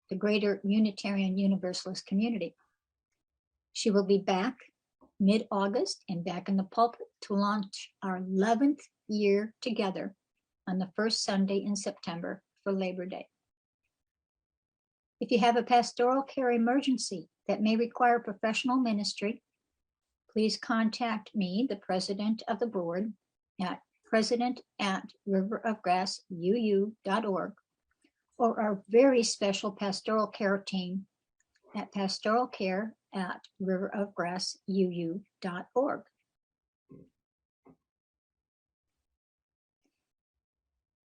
the greater Unitarian Universalist community. She will be back mid-August and back in the pulpit to launch our 11th year together on the first Sunday in September for Labor Day. If you have a pastoral care emergency that may require professional ministry, please contact me, the president of the board, at president@riverofgrassuu.org, or our very special pastoral care team at pastoralcare@riverofgrassuu.org.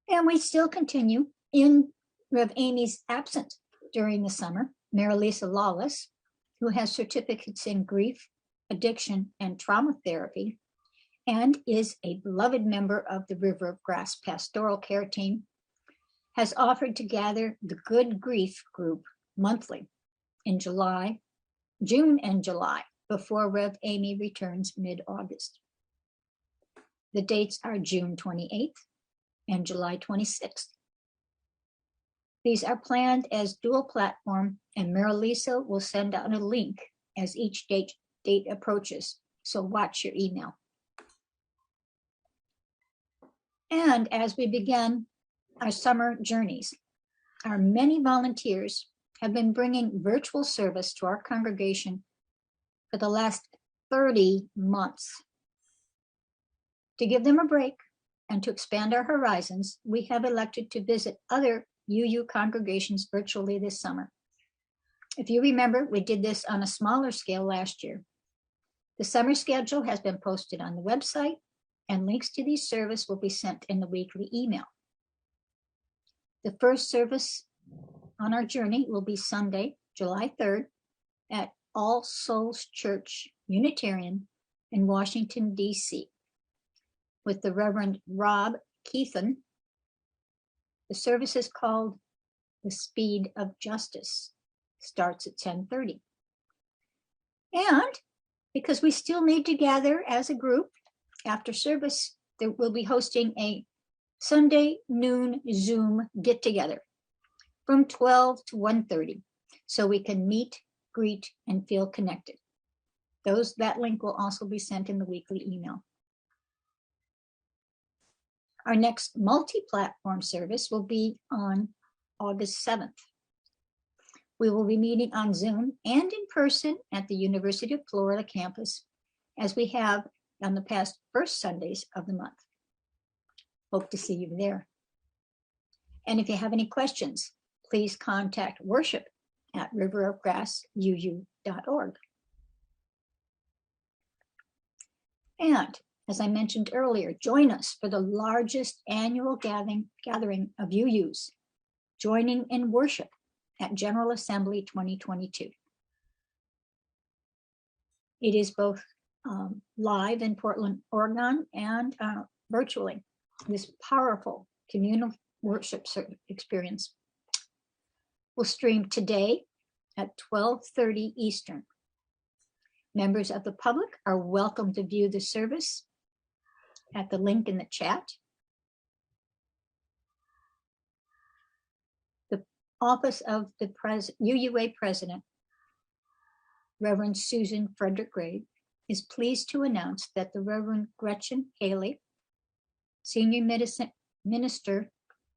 And we still continue in Rev Amy's absence during the summer, Marilisa Lawless, who has certificates in grief, addiction, and trauma therapy, and is a beloved member of the River of Grass pastoral care team, has offered to gather the Good Grief group monthly in June and July, before Rev Amy returns mid-August. The dates are June 28th and July 26th. These are planned as dual platform, and Marilisa will send out a link as each date approaches, so watch your email. And as we begin our summer journeys, our many volunteers have been bringing virtual service to our congregation for the last 30 months. To give them a break and to expand our horizons, we have elected to visit other UU congregations virtually this summer. If you remember, we did this on a smaller scale last year. The summer schedule has been posted on the website, and links to these services will be sent in the weekly email. The first service on our journey will be Sunday, July 3rd at All Souls Church Unitarian in Washington, D.C. with the Reverend Rob Keithan. The service is called The Speed of Justice, starts at 10:30. And because we still need to gather as a group after service, we'll be hosting a Sunday noon Zoom get together from 12 to 1:30, so we can meet, greet, and feel connected. That link will also be sent in the weekly email. Our next multi-platform service will be on August 7th. We will be meeting on Zoom and in person at the University of Florida campus, as we have on the past first Sundays of the month. Hope to see you there. And if you have any questions, please contact worship@riverofgrassuu.org. And as I mentioned earlier, join us for the largest annual gathering of UUs Joining in Worship at General Assembly 2022. It is both live in Portland, Oregon, and virtually. This powerful communal worship experience will stream today at 12:30 Eastern. Members of the public are welcome to view the service at the link in the chat. The Office of the UUA President, Reverend Susan Frederick Gray, is pleased to announce that the Reverend Gretchen Haley, Senior Minister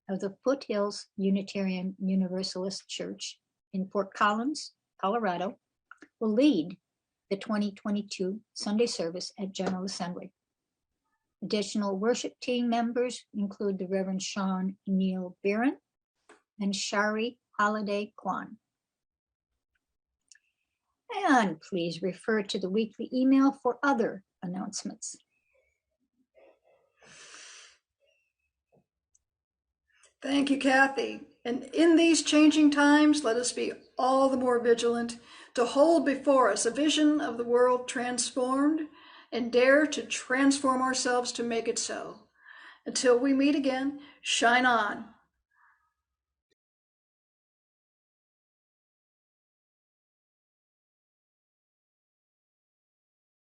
of the Foothills Unitarian Universalist Church in Fort Collins, Colorado, will lead the 2022 Sunday service at General Assembly. Additional worship team members include the Reverend Sean Neil Barron and Shari Holiday Kwan. And please refer to the weekly email for other announcements. Thank you, Kathy. And in these changing times, let us be all the more vigilant to hold before us a vision of the world transformed and dare to transform ourselves to make it so. Until we meet again, shine on.